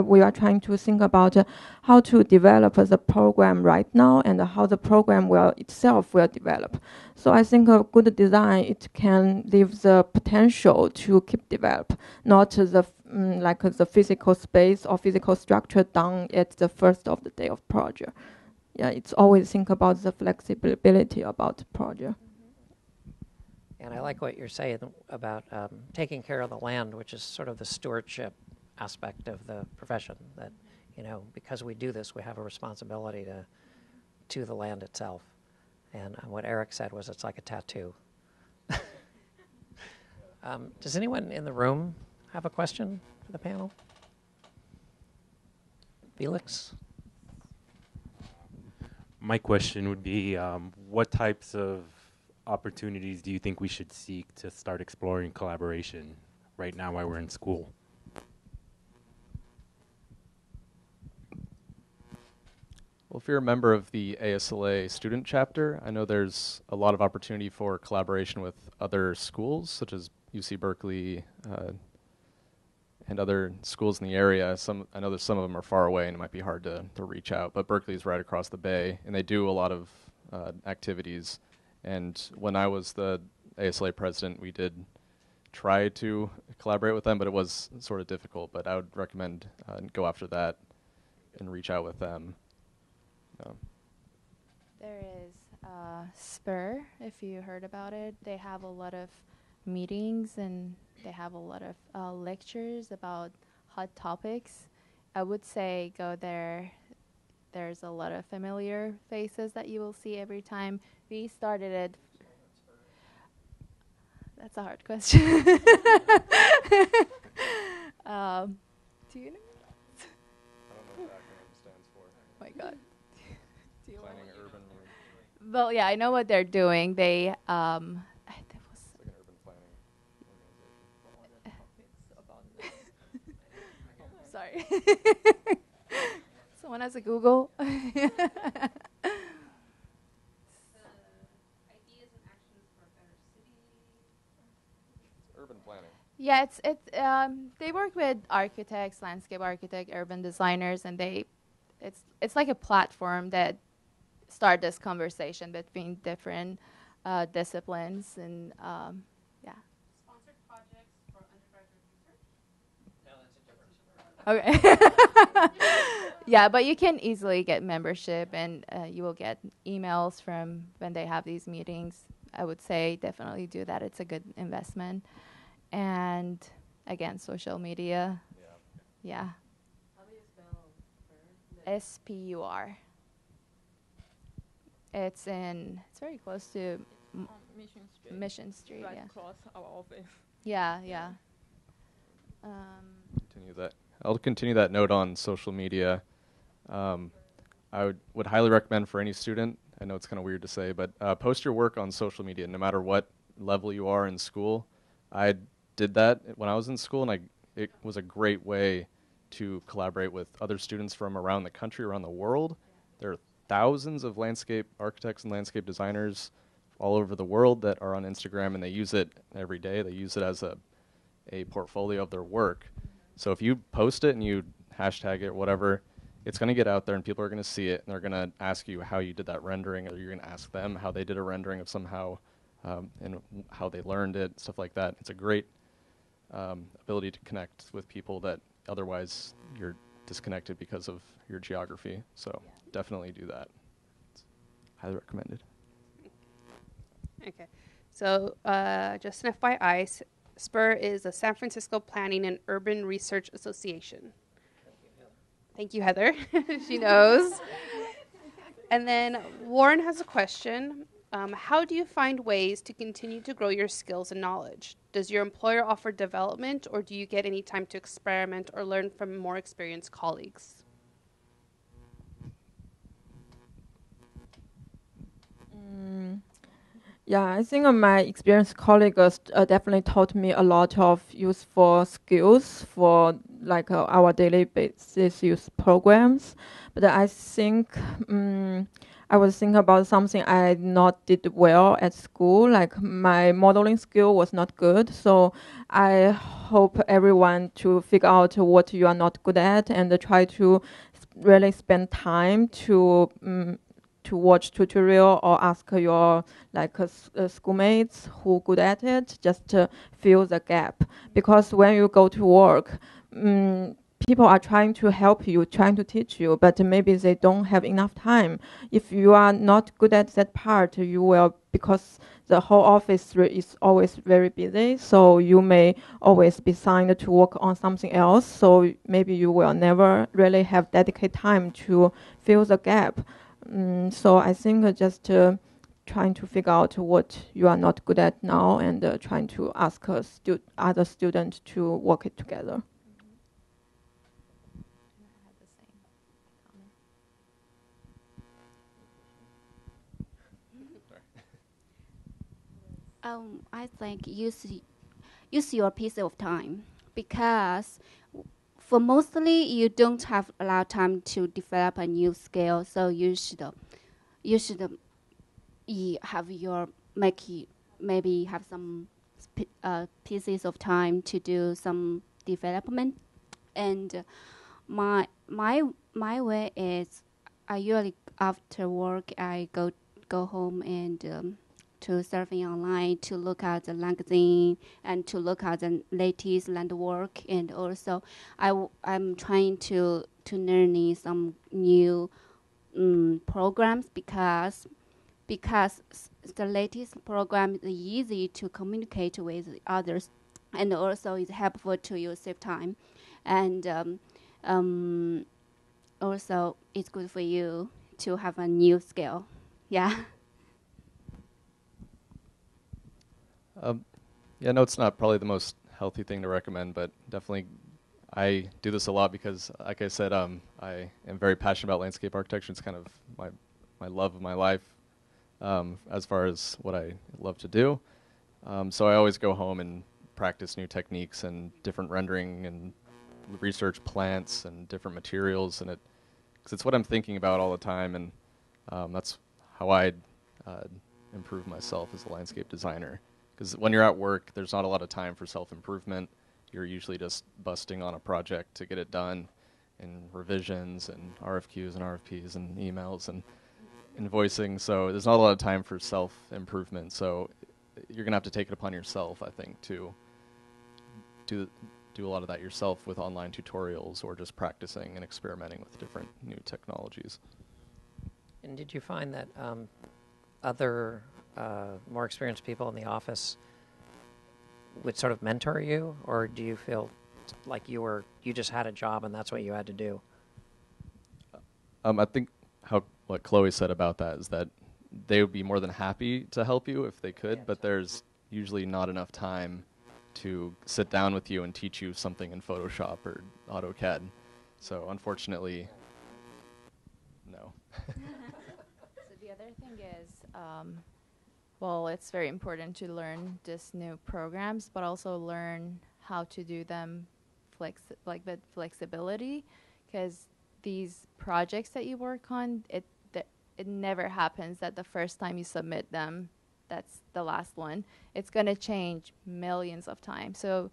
we are trying to think about how to develop the program right now and how the program itself will develop. So I think a good design, it can leave the potential to keep develop, not the physical space or physical structure done at the first of the day of project. Yeah, it's always think about the flexibility about the project. And I like what you're saying about taking care of the land, which is sort of the stewardship aspect of the profession, that because we do this, we have a responsibility to the land itself. And what Eric said was it's like a tattoo. Does anyone in the room have a question for the panel? Felix? My question would be, what types of opportunities do you think we should seek to start exploring collaboration right now while we're in school? Well, if you're a member of the ASLA student chapter, I know there's a lot of opportunity for collaboration with other schools, such as UC Berkeley and other schools in the area. I know that some of them are far away and it might be hard to reach out, but Berkeley is right across the bay, and they do a lot of activities. And when I was the ASLA president, we did try to collaborate with them, but it was sort of difficult. But I would recommend go after that and reach out with them. There is Spur, if you heard about it. They have a lot of meetings and they have a lot of lectures about hot topics. I would say go there. There's a lot of familiar faces that you will see every time. We started it. That's a hard question. Do you know? I don't know what acronym stands for. Oh my God. Do you Planning urban. Well, yeah, I know what they're doing. They that was It's like an urban planning organization. sorry. Someone has a Google. Urban planning. Yeah, they work with architects, landscape architect, urban designers, and it's like a platform that start this conversation between different disciplines and yeah. Sponsored projects for undergraduate research? Okay. Yeah, but you can easily get membership, and you will get emails from when they have these meetings. I would say definitely do that. It's a good investment. And again, social media. Yeah. How do you spell SPUR. It's very close to Mission Street. Mission Street. Right Yeah. across our office. Yeah, yeah. Continue that. I'll continue that note on social media. I would highly recommend for any student, I know it's kind of weird to say, but post your work on social media no matter what level you are in school. I did that when I was in school, and it was a great way to collaborate with other students from around the country, around the world. There are thousands of landscape architects and landscape designers all over the world that are on Instagram, and they use it every day. They use it as a portfolio of their work. So if you post it and you hashtag it or whatever, it's going to get out there and people are going to see it, and they're going to ask you how you did that rendering, or you're going to ask them how they did a rendering of somehow and how they learned it, stuff like that. It's a great ability to connect with people that otherwise you're disconnected because of your geography. So definitely do that. It's highly recommended. Okay. So just an FYI, SPUR is a San Francisco Planning and Urban Research Association. Thank you, Heather. She knows. And then Warren has a question. How do you find ways to continue to grow your skills and knowledge? Does your employer offer development, or do you get any time to experiment or learn from more experienced colleagues? Yeah, I think my experienced colleagues definitely taught me a lot of useful skills for like our daily basis use programs. But I think I was thinking about something I not did well at school. Like my modeling skill was not good, so I hope everyone to figure out what you are not good at and try to really spend time to watch tutorial or ask your schoolmates who good at it, just to fill the gap. Because when you go to work, people are trying to help you, trying to teach you, but maybe they don't have enough time. If you are not good at that part, you will, because the whole office is always very busy, so you may always be assigned to work on something else, so maybe you will never really have dedicated time to fill the gap. So I think just trying to figure out what you are not good at now and trying to ask other students to work it together. I think use your piece of time, because for mostly you don't have a lot of time to develop a new skill, so you should have your maybe have some pieces of time to do some development. And my way is, I usually after work I go home and to surfing online to look at the magazine and to look at the latest land work, and also I'm trying to learn some new programs, because the latest program is easy to communicate with others, and also it's helpful to you save time, and also it's good for you to have a new skill. Yeah. Yeah, no, it's not probably the most healthy thing to recommend, but definitely I do this a lot because, like I said, I am very passionate about landscape architecture. It's kind of my love of my life as far as what I love to do. So I always go home and practice new techniques and different rendering and research plants and different materials, and because it's what I'm thinking about all the time, and that's how I improve myself as a landscape designer. Because when you're at work, there's not a lot of time for self-improvement. You're usually just busting on a project to get it done, and revisions and RFQs and RFPs and emails and invoicing. So there's not a lot of time for self-improvement. So you're going to have to take it upon yourself, I think, to do a lot of that yourself with online tutorials or just practicing and experimenting with different new technologies. And did you find that other more experienced people in the office would sort of mentor you, or do you feel like you just had a job and that's what you had to do? I think what Chloe said about that is that they would be more than happy to help you if they could, but there's usually not enough time to sit down with you and teach you something in Photoshop or AutoCAD. So unfortunately, no. So the other thing is, well, it's very important to learn these new programs, but also learn how to do them with flexibility, because these projects that you work on, it never happens that the first time you submit them, that's the last one. It's going to change millions of times. So,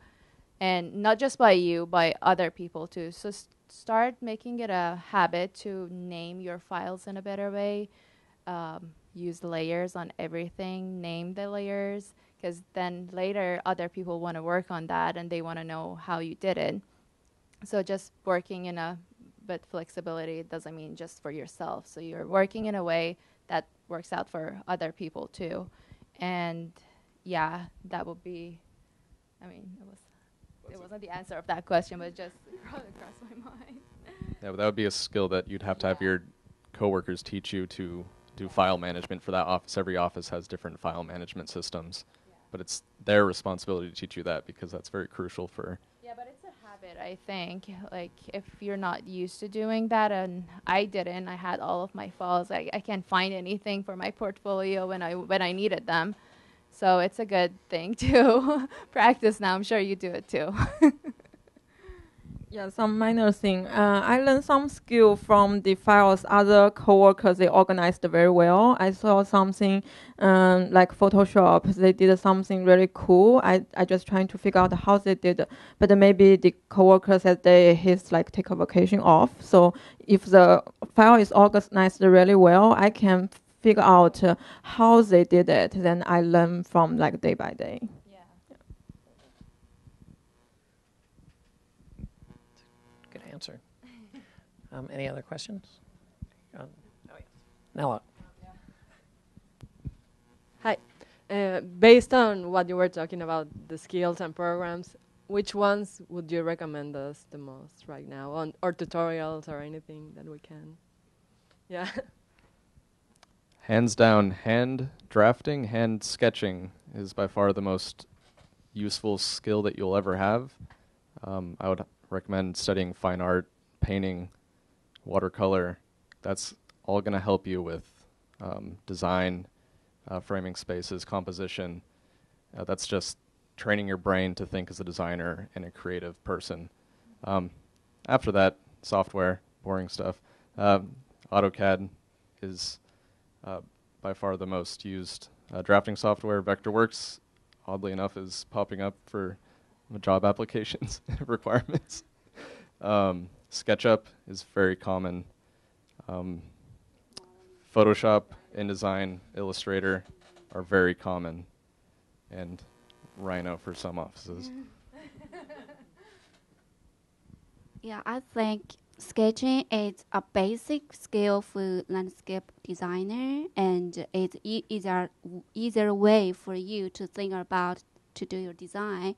and not just by you, by other people too. So start making it a habit to name your files in a better way. Use layers on everything, name the layers, because then later other people want to work on that and they want to know how you did it. So just working but flexibility doesn't mean just for yourself. So you're working in a way that works out for other people too. And yeah, that would be, I mean, it wasn't the answer of that question, but it just crossed my mind. Yeah, but that would be a skill that you'd have to have your coworkers teach you to do file management for that office. Every office has different file management systems, but it's their responsibility to teach you that because that's very crucial for. Yeah, but it's a habit, I think. Like, if you're not used to doing that, and I didn't, I had all of my files. I can't find anything for my portfolio when I needed them. So it's a good thing to practice now. I'm sure you do it too. Yeah, some minor thing. I learned some skill from the files other coworkers, they organized very well. I saw something like Photoshop. They did something really cool. I just trying to figure out how they did it. But maybe the coworkers said he's like take a vacation off. So if the file is organized really well, I can figure out how they did it. Then I learn from like day by day. Good answer. Any other questions? Oh, yes. Nella. Hi. Based on what you were talking about, the skills and programs, which ones would you recommend us the most right now, or tutorials or anything that we can? Yeah. Hands down, hand drafting, hand sketching is by far the most useful skill that you'll ever have. I would recommend studying fine art, painting, watercolor. That's all going to help you with design, framing spaces, composition. That's just training your brain to think as a designer and a creative person. After that, software, boring stuff. AutoCAD is by far the most used drafting software. Vectorworks, oddly enough, is popping up for job applications requirements. SketchUp is very common. Photoshop, InDesign, Illustrator are very common, and Rhino for some offices. Yeah, I think sketching is a basic skill for landscape designer, and it's easier way for you to think about to do your design.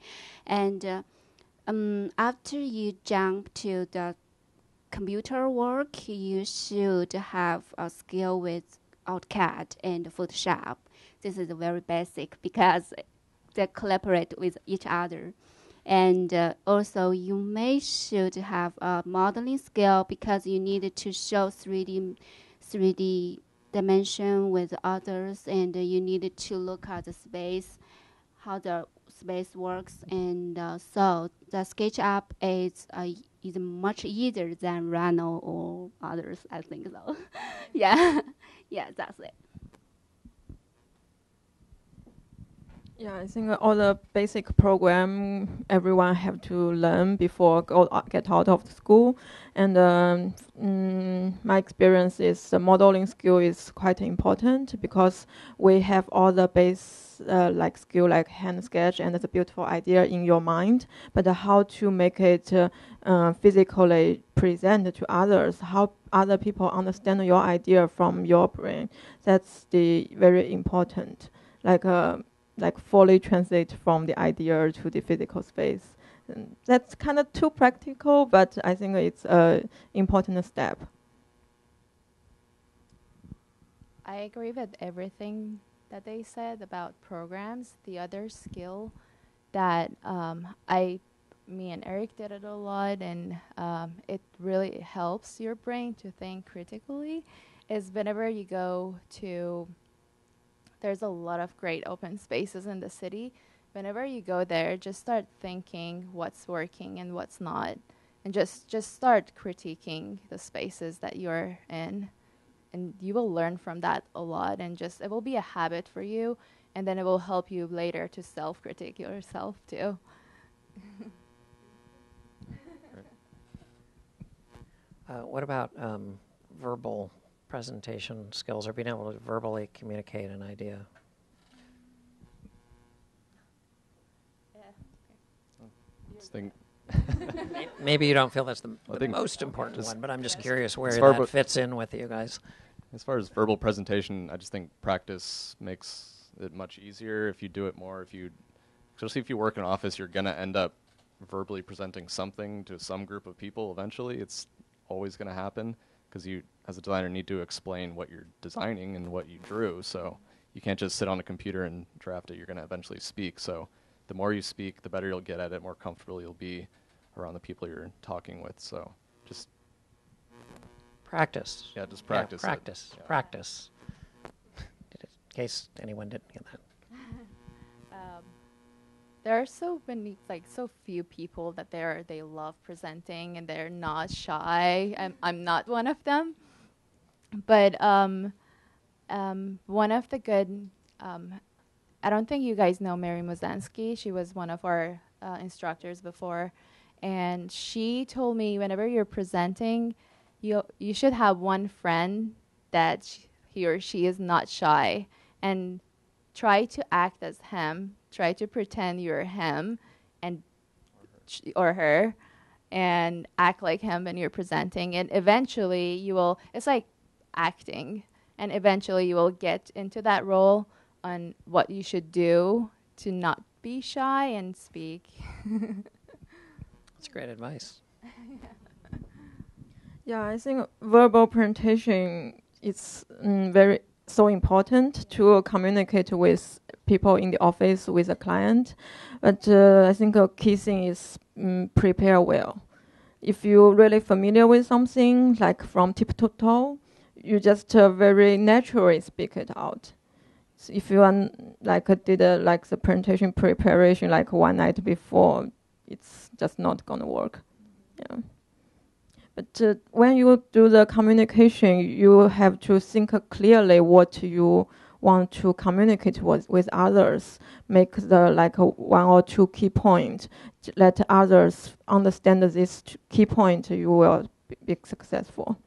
And after you jump to the computer work, you should have a skill with AutoCAD and Photoshop. This is very basic because they collaborate with each other. And also, you should have a modeling skill because you need to show 3D dimension with others, and you need to look at the space, how the space works, and so the SketchUp is much easier than Rhino or others. I think so. Yeah, yeah, that's it. Yeah, I think all the basic program everyone have to learn before get out of the school. And my experience is the modeling skill is quite important because we have all the base like skill like hand sketch and the beautiful idea in your mind, but how to make it physically present to others, how other people understand your idea from your brain, that's the very important. Like fully translate from the idea to the physical space. And that's kind of too practical, but I think it's an important step. I agree with everything that they said about programs. The other skill that me and Eric did it a lot, and it really helps your brain to think critically, is whenever you go to, there's a lot of great open spaces in the city. Whenever you go there, just start thinking what's working and what's not, and just start critiquing the spaces that you're in, and you will learn from that a lot, and just it will be a habit for you, and then it will help you later to self-critique yourself too. What about verbal presentation skills or being able to verbally communicate an idea? Maybe you don't feel that's the most important one, but I'm just curious where that fits in with you guys. As far as verbal presentation, I just think practice makes it much easier if you do it more. Especially if you work in an office, you're going to end up verbally presenting something to some group of people eventually. It's always going to happen because you, as a designer, need to explain what you're designing and what you drew. So you can't just sit on a computer and draft it. You're going to eventually speak. So the more you speak, the better you'll get at it, more comfortable you'll be around the people you're talking with. So just practice. Yeah, just practice. Yeah, practice. Yeah. Practice. In case anyone didn't get that. There are so few people that they love presenting and they're not shy. I'm not one of them, but one of the good. I don't think you guys know Mary Mozansky. She was one of our instructors before, and she told me whenever you're presenting, you should have one friend that he or she is not shy, and try to act as him. Try to pretend you're him, and or her, and act like him when you're presenting. And eventually, you will. It's like acting, and eventually you will get into that role on what you should do to not be shy and speak. That's great advice. Yeah, I think verbal presentation is very so important to communicate with people in the office, with a client. But I think a key thing is prepare well. If you're really familiar with something, like from tip to toe, you just very naturally speak it out. So if you did the presentation preparation like one night before, it's just not gonna work. Yeah. But when you do the communication, you have to think clearly what you want to communicate with others. Make the one or two key points. Let others understand this key point. You will be successful.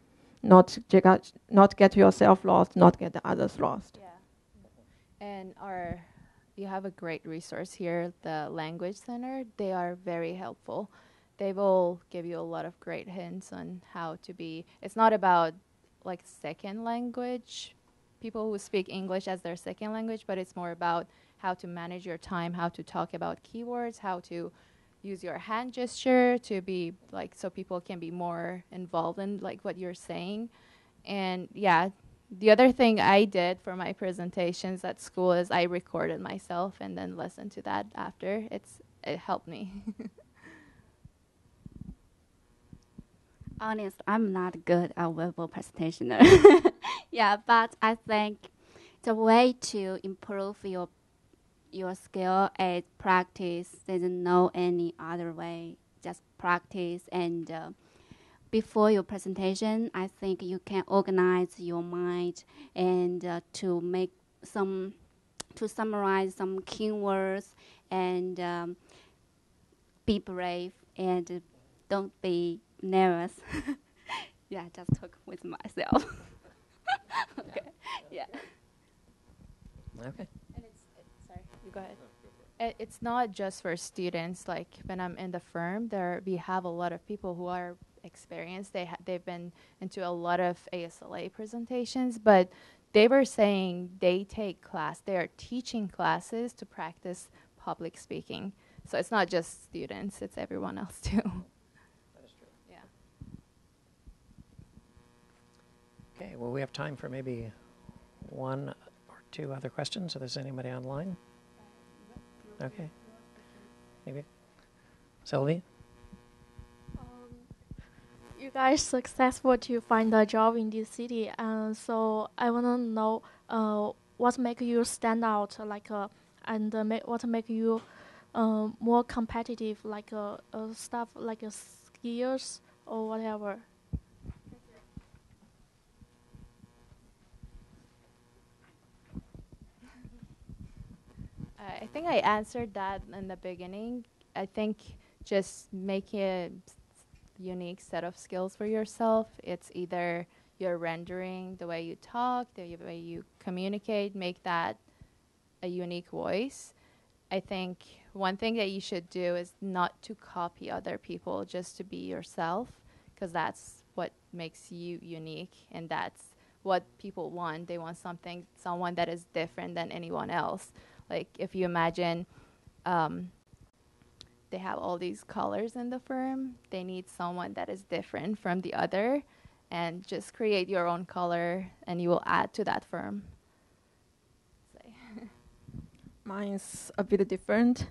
Not get yourself lost. Not get the others lost. Yeah. And you have a great resource here, the Language Center. They are very helpful. They will give you a lot of great hints on how to be. It's not about second language, people who speak English as their second language, but it's more about how to manage your time, how to talk about keywords, how to use your hand gesture to be so people can be more involved in what you're saying. And yeah, the other thing I did for my presentations at school is I recorded myself and then listened to that after. It helped me. Honest, I'm not good at verbal presentation. Yeah, but I think the way to improve your skill is practice. There's no any other way. Just practice. And before your presentation, I think you can organize your mind and to to summarize some keywords and be brave and don't be nervous. Yeah, just talk with myself. Okay. Yeah. Okay. And sorry, you go ahead. It's not just for students. Like when I'm in the firm, we have a lot of people who are experienced. They've been into a lot of ASLA presentations, but they were saying they are teaching classes to practice public speaking. So it's not just students, it's everyone else too. That is true. Yeah. Okay, well, we have time for maybe one or two other questions. If there's anybody online. Okay. Maybe. Sylvie? You guys successful to find a job in this city, so I want to know what make you stand out, what make you more competitive, stuff like skills or whatever. I think I answered that in the beginning. I think just make a unique set of skills for yourself. It's either your rendering, the way you talk, the way you communicate, make that a unique voice. I think one thing that you should do is not to copy other people, just to be yourself, because that's what makes you unique, and that's what people want. They want someone that is different than anyone else. Like if you imagine they have all these colors in the firm, they need someone that is different from the other, and just create your own color and you will add to that firm. Mine's a bit different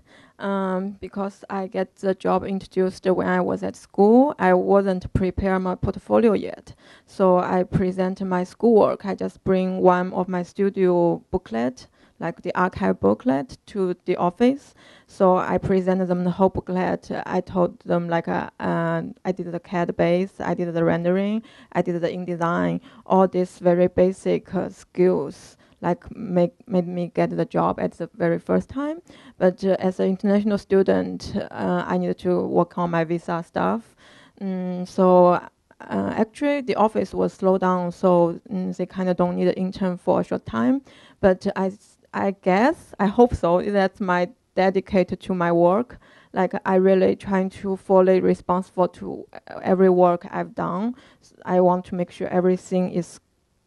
because I get the job introduced when I was at school. I wasn't prepared my portfolio yet. So I present my schoolwork. I just bring one of my studio booklet, like the archive booklet, to the office. So I presented them the whole booklet. I told them I did the CAD base, I did the rendering, I did the InDesign, all these very basic skills made me get the job at the very first time. But as an international student, I needed to work on my visa stuff. So actually, the office was slowed down, so they kind of don't need an intern for a short time. But I guess, I hope so, that's my dedicated to my work. I really trying to fully responsible to every work I've done. I want to make sure everything is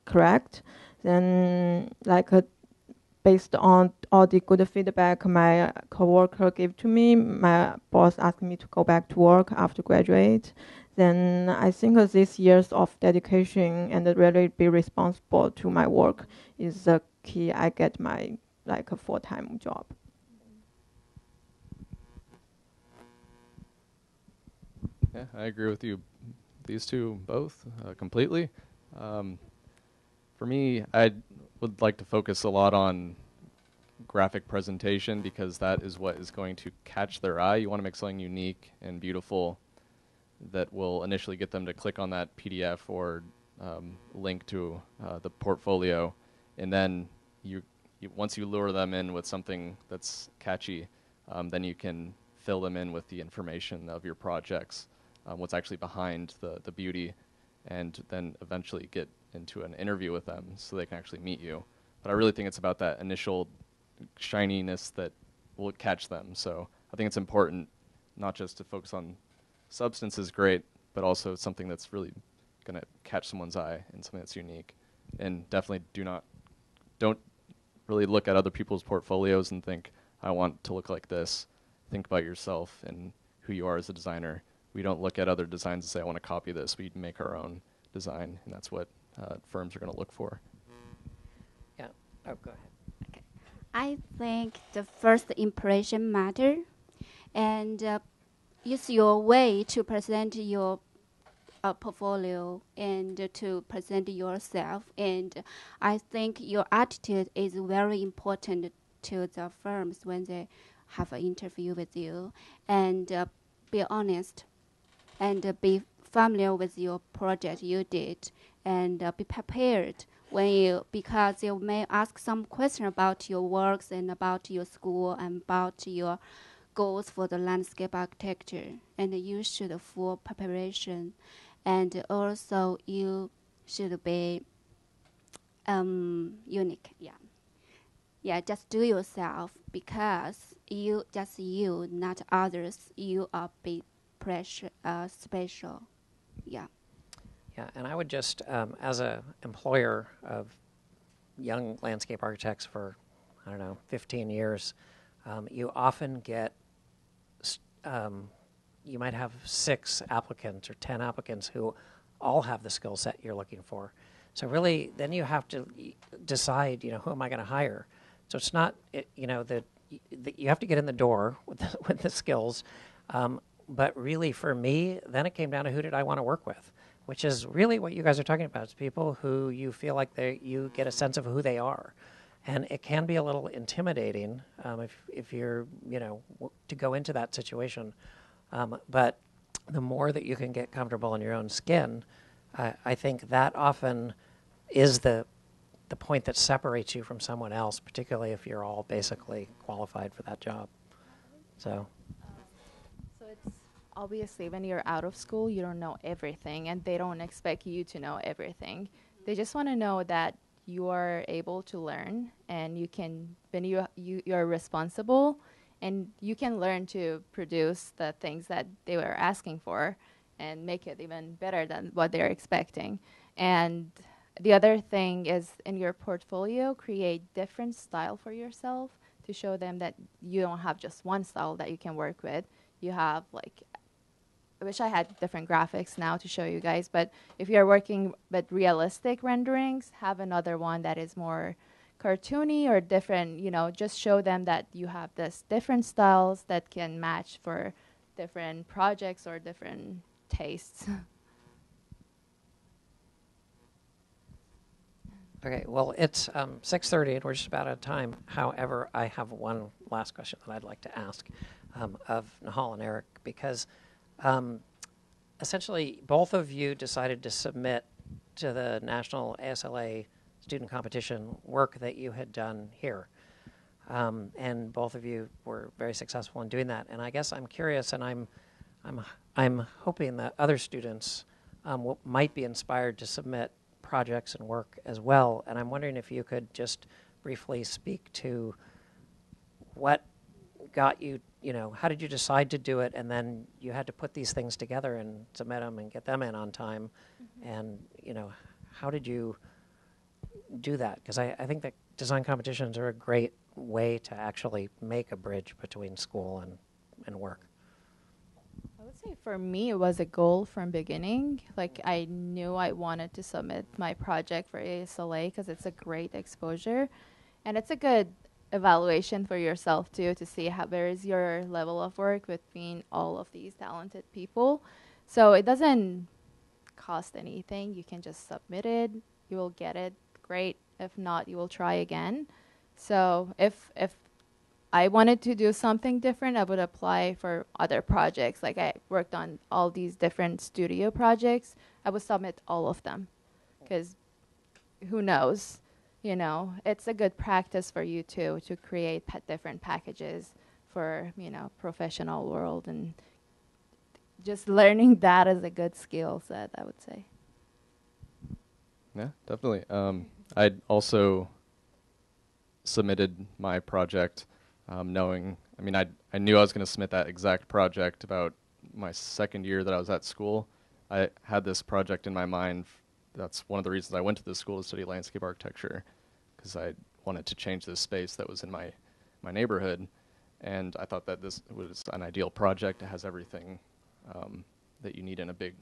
correct. Then, based on all the good feedback my coworker gave to me, my boss asked me to go back to work after graduate. Then I think this years of dedication and really be responsible to my work is the key. I get my a full-time job. Yeah, I agree with you, these two both completely. For me, I would like to focus a lot on graphic presentation because that is what is going to catch their eye. You want to make something unique and beautiful that will initially get them to click on that PDF or link to the portfolio, and then once you lure them in with something that's catchy, then you can fill them in with the information of your projects, what's actually behind the beauty, and then eventually get into an interview with them so they can actually meet you. But I really think it's about that initial shininess that will catch them. So I think it's important not just to focus on substance is great, but also something that's really going to catch someone's eye and something that's unique. And definitely don't really look at other people's portfolios and think, I want to look like this. Think about yourself and who you are as a designer. We don't look at other designs and say, I want to copy this. We make our own design, and that's what firms are going to look for. Yeah. Oh, go ahead. Okay. I think the first impression matter, and use your way to present your portfolio and to present yourself. And I think your attitude is very important to the firms when they have an interview with you. And be honest and be familiar with your project you did, and be prepared because you may ask some question about your works and about your school and about your goals for the landscape architecture, and you should full preparation, and also you should be unique. Yeah, just do yourself, because you, not others. You are big, precious, special. Yeah. Yeah, and I would just, as a employer of young landscape architects for, I don't know, 15 years, you often get, you might have 6 applicants or 10 applicants who all have the skill set you're looking for. So really, then you have to decide, who am I going to hire? So it's not, that you have to get in the door with the skills. But really, for me, then it came down to who did I want to work with, which is really what you guys are talking about. It's people who you feel like you get a sense of who they are. And it can be a little intimidating if you're, to go into that situation. But the more that you can get comfortable in your own skin, I think that often is the point that separates you from someone else, particularly if you're all basically qualified for that job. So it's obviously when you're out of school, you don't know everything, and they don't expect you to know everything. They just want to know that you are able to learn, and you can, when you're responsible, and you can learn to produce the things that they were asking for and make it even better than what they're expecting. And the other thing is, in your portfolio, create different style for yourself to show them that you don't have just one style that you can work with. You have, like, I wish I had different graphics now to show you guys, but if you're working with realistic renderings, have another one that is more cartoony or different, just show them that you have this different styles that can match for different projects or different tastes. Okay, well, it's 6:30 and we're just about out of time. However, I have one last question that I'd like to ask of Nahal and Eric, because essentially both of you decided to submit to the National ASLA student competition work that you had done here. And both of you were very successful in doing that. And I guess I'm curious, and I'm hoping that other students might be inspired to submit projects and work as well. And I'm wondering if you could just briefly speak to what got you, how did you decide to do it, and then you had to put these things together and submit them and get them in on time. Mm-hmm. And, how did you do that? Because I think that design competitions are a great way to actually make a bridge between school and work. I would say for me, it was a goal from beginning. Like, I knew I wanted to submit my project for ASLA because it's a great exposure, and it's a good evaluation for yourself too, to see where is your level of work between all of these talented people. So it doesn't cost anything. You can just submit it. You will get it. Great. If not, you will try again. So if I wanted to do something different, I would apply for other projects. Like, I worked on all these different studio projects. I would submit all of them, because who knows? It's a good practice for you too, to create different packages for, professional world, and just learning that is a good skill set, I would say. Yeah, definitely. I'd also submitted my project knowing, I knew I was going to submit that exact project about my second year that I was at school. I had this project in my mind. That's one of the reasons I went to this school to study landscape architecture, because I wanted to change this space that was in my neighborhood. And I thought that this was an ideal project. It has everything that you need in a big,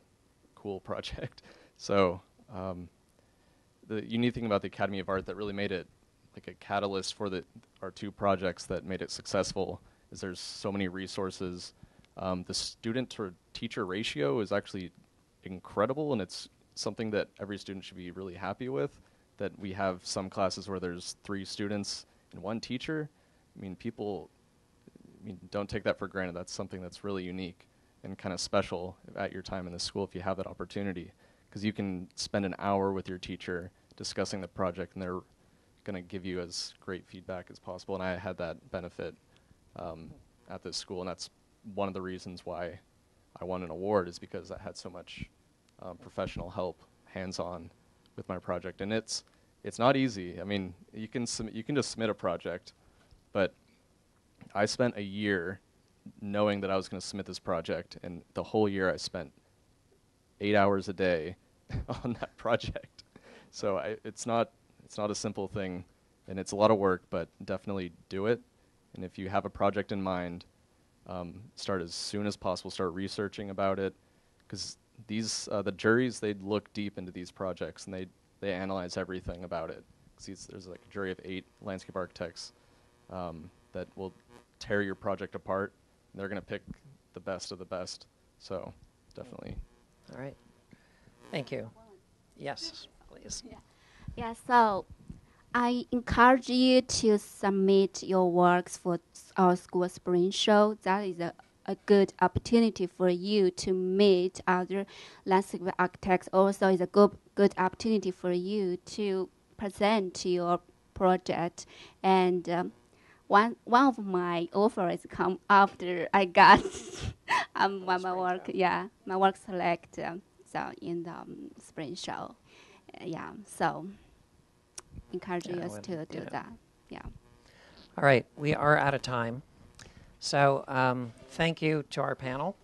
cool project. So the unique thing about the Academy of Art that really made it like a catalyst for our 2 projects that made it successful is there's so many resources. The student to teacher ratio is actually incredible, and it's something that every student should be really happy with, that we have some classes where there's 3 students and 1 teacher. People don't take that for granted. That's something that's really unique and kind of special at your time in the school if you have that opportunity, because you can spend an hour with your teacher discussing the project, and they're going to give you as great feedback as possible. And I had that benefit at this school, and that's one of the reasons why I won an award, is because I had so much professional help, hands-on, with my project. And it's not easy. I mean, you can just submit a project, but I spent a year knowing that I was going to submit this project, and the whole year I spent 8 hours a day on that project. So it's not a simple thing, and it's a lot of work, but definitely do it. And if you have a project in mind, start as soon as possible. Start researching about it, because the juries, they look deep into these projects, and they analyze everything about it. There's like a jury of 8 landscape architects that will tear your project apart. And they're going to pick the best of the best. So definitely. All right. Thank you. Yes, please. Yeah, so I encourage you to submit your works for our school spring show. That is a good opportunity for you to meet other landscape architects. Also, is a good opportunity for you to present your project. And one of my offers come after I got my work. Yeah, my work select so in the spring show. So encourage you to do that. Yeah. All right, we are out of time. So thank you to our panel.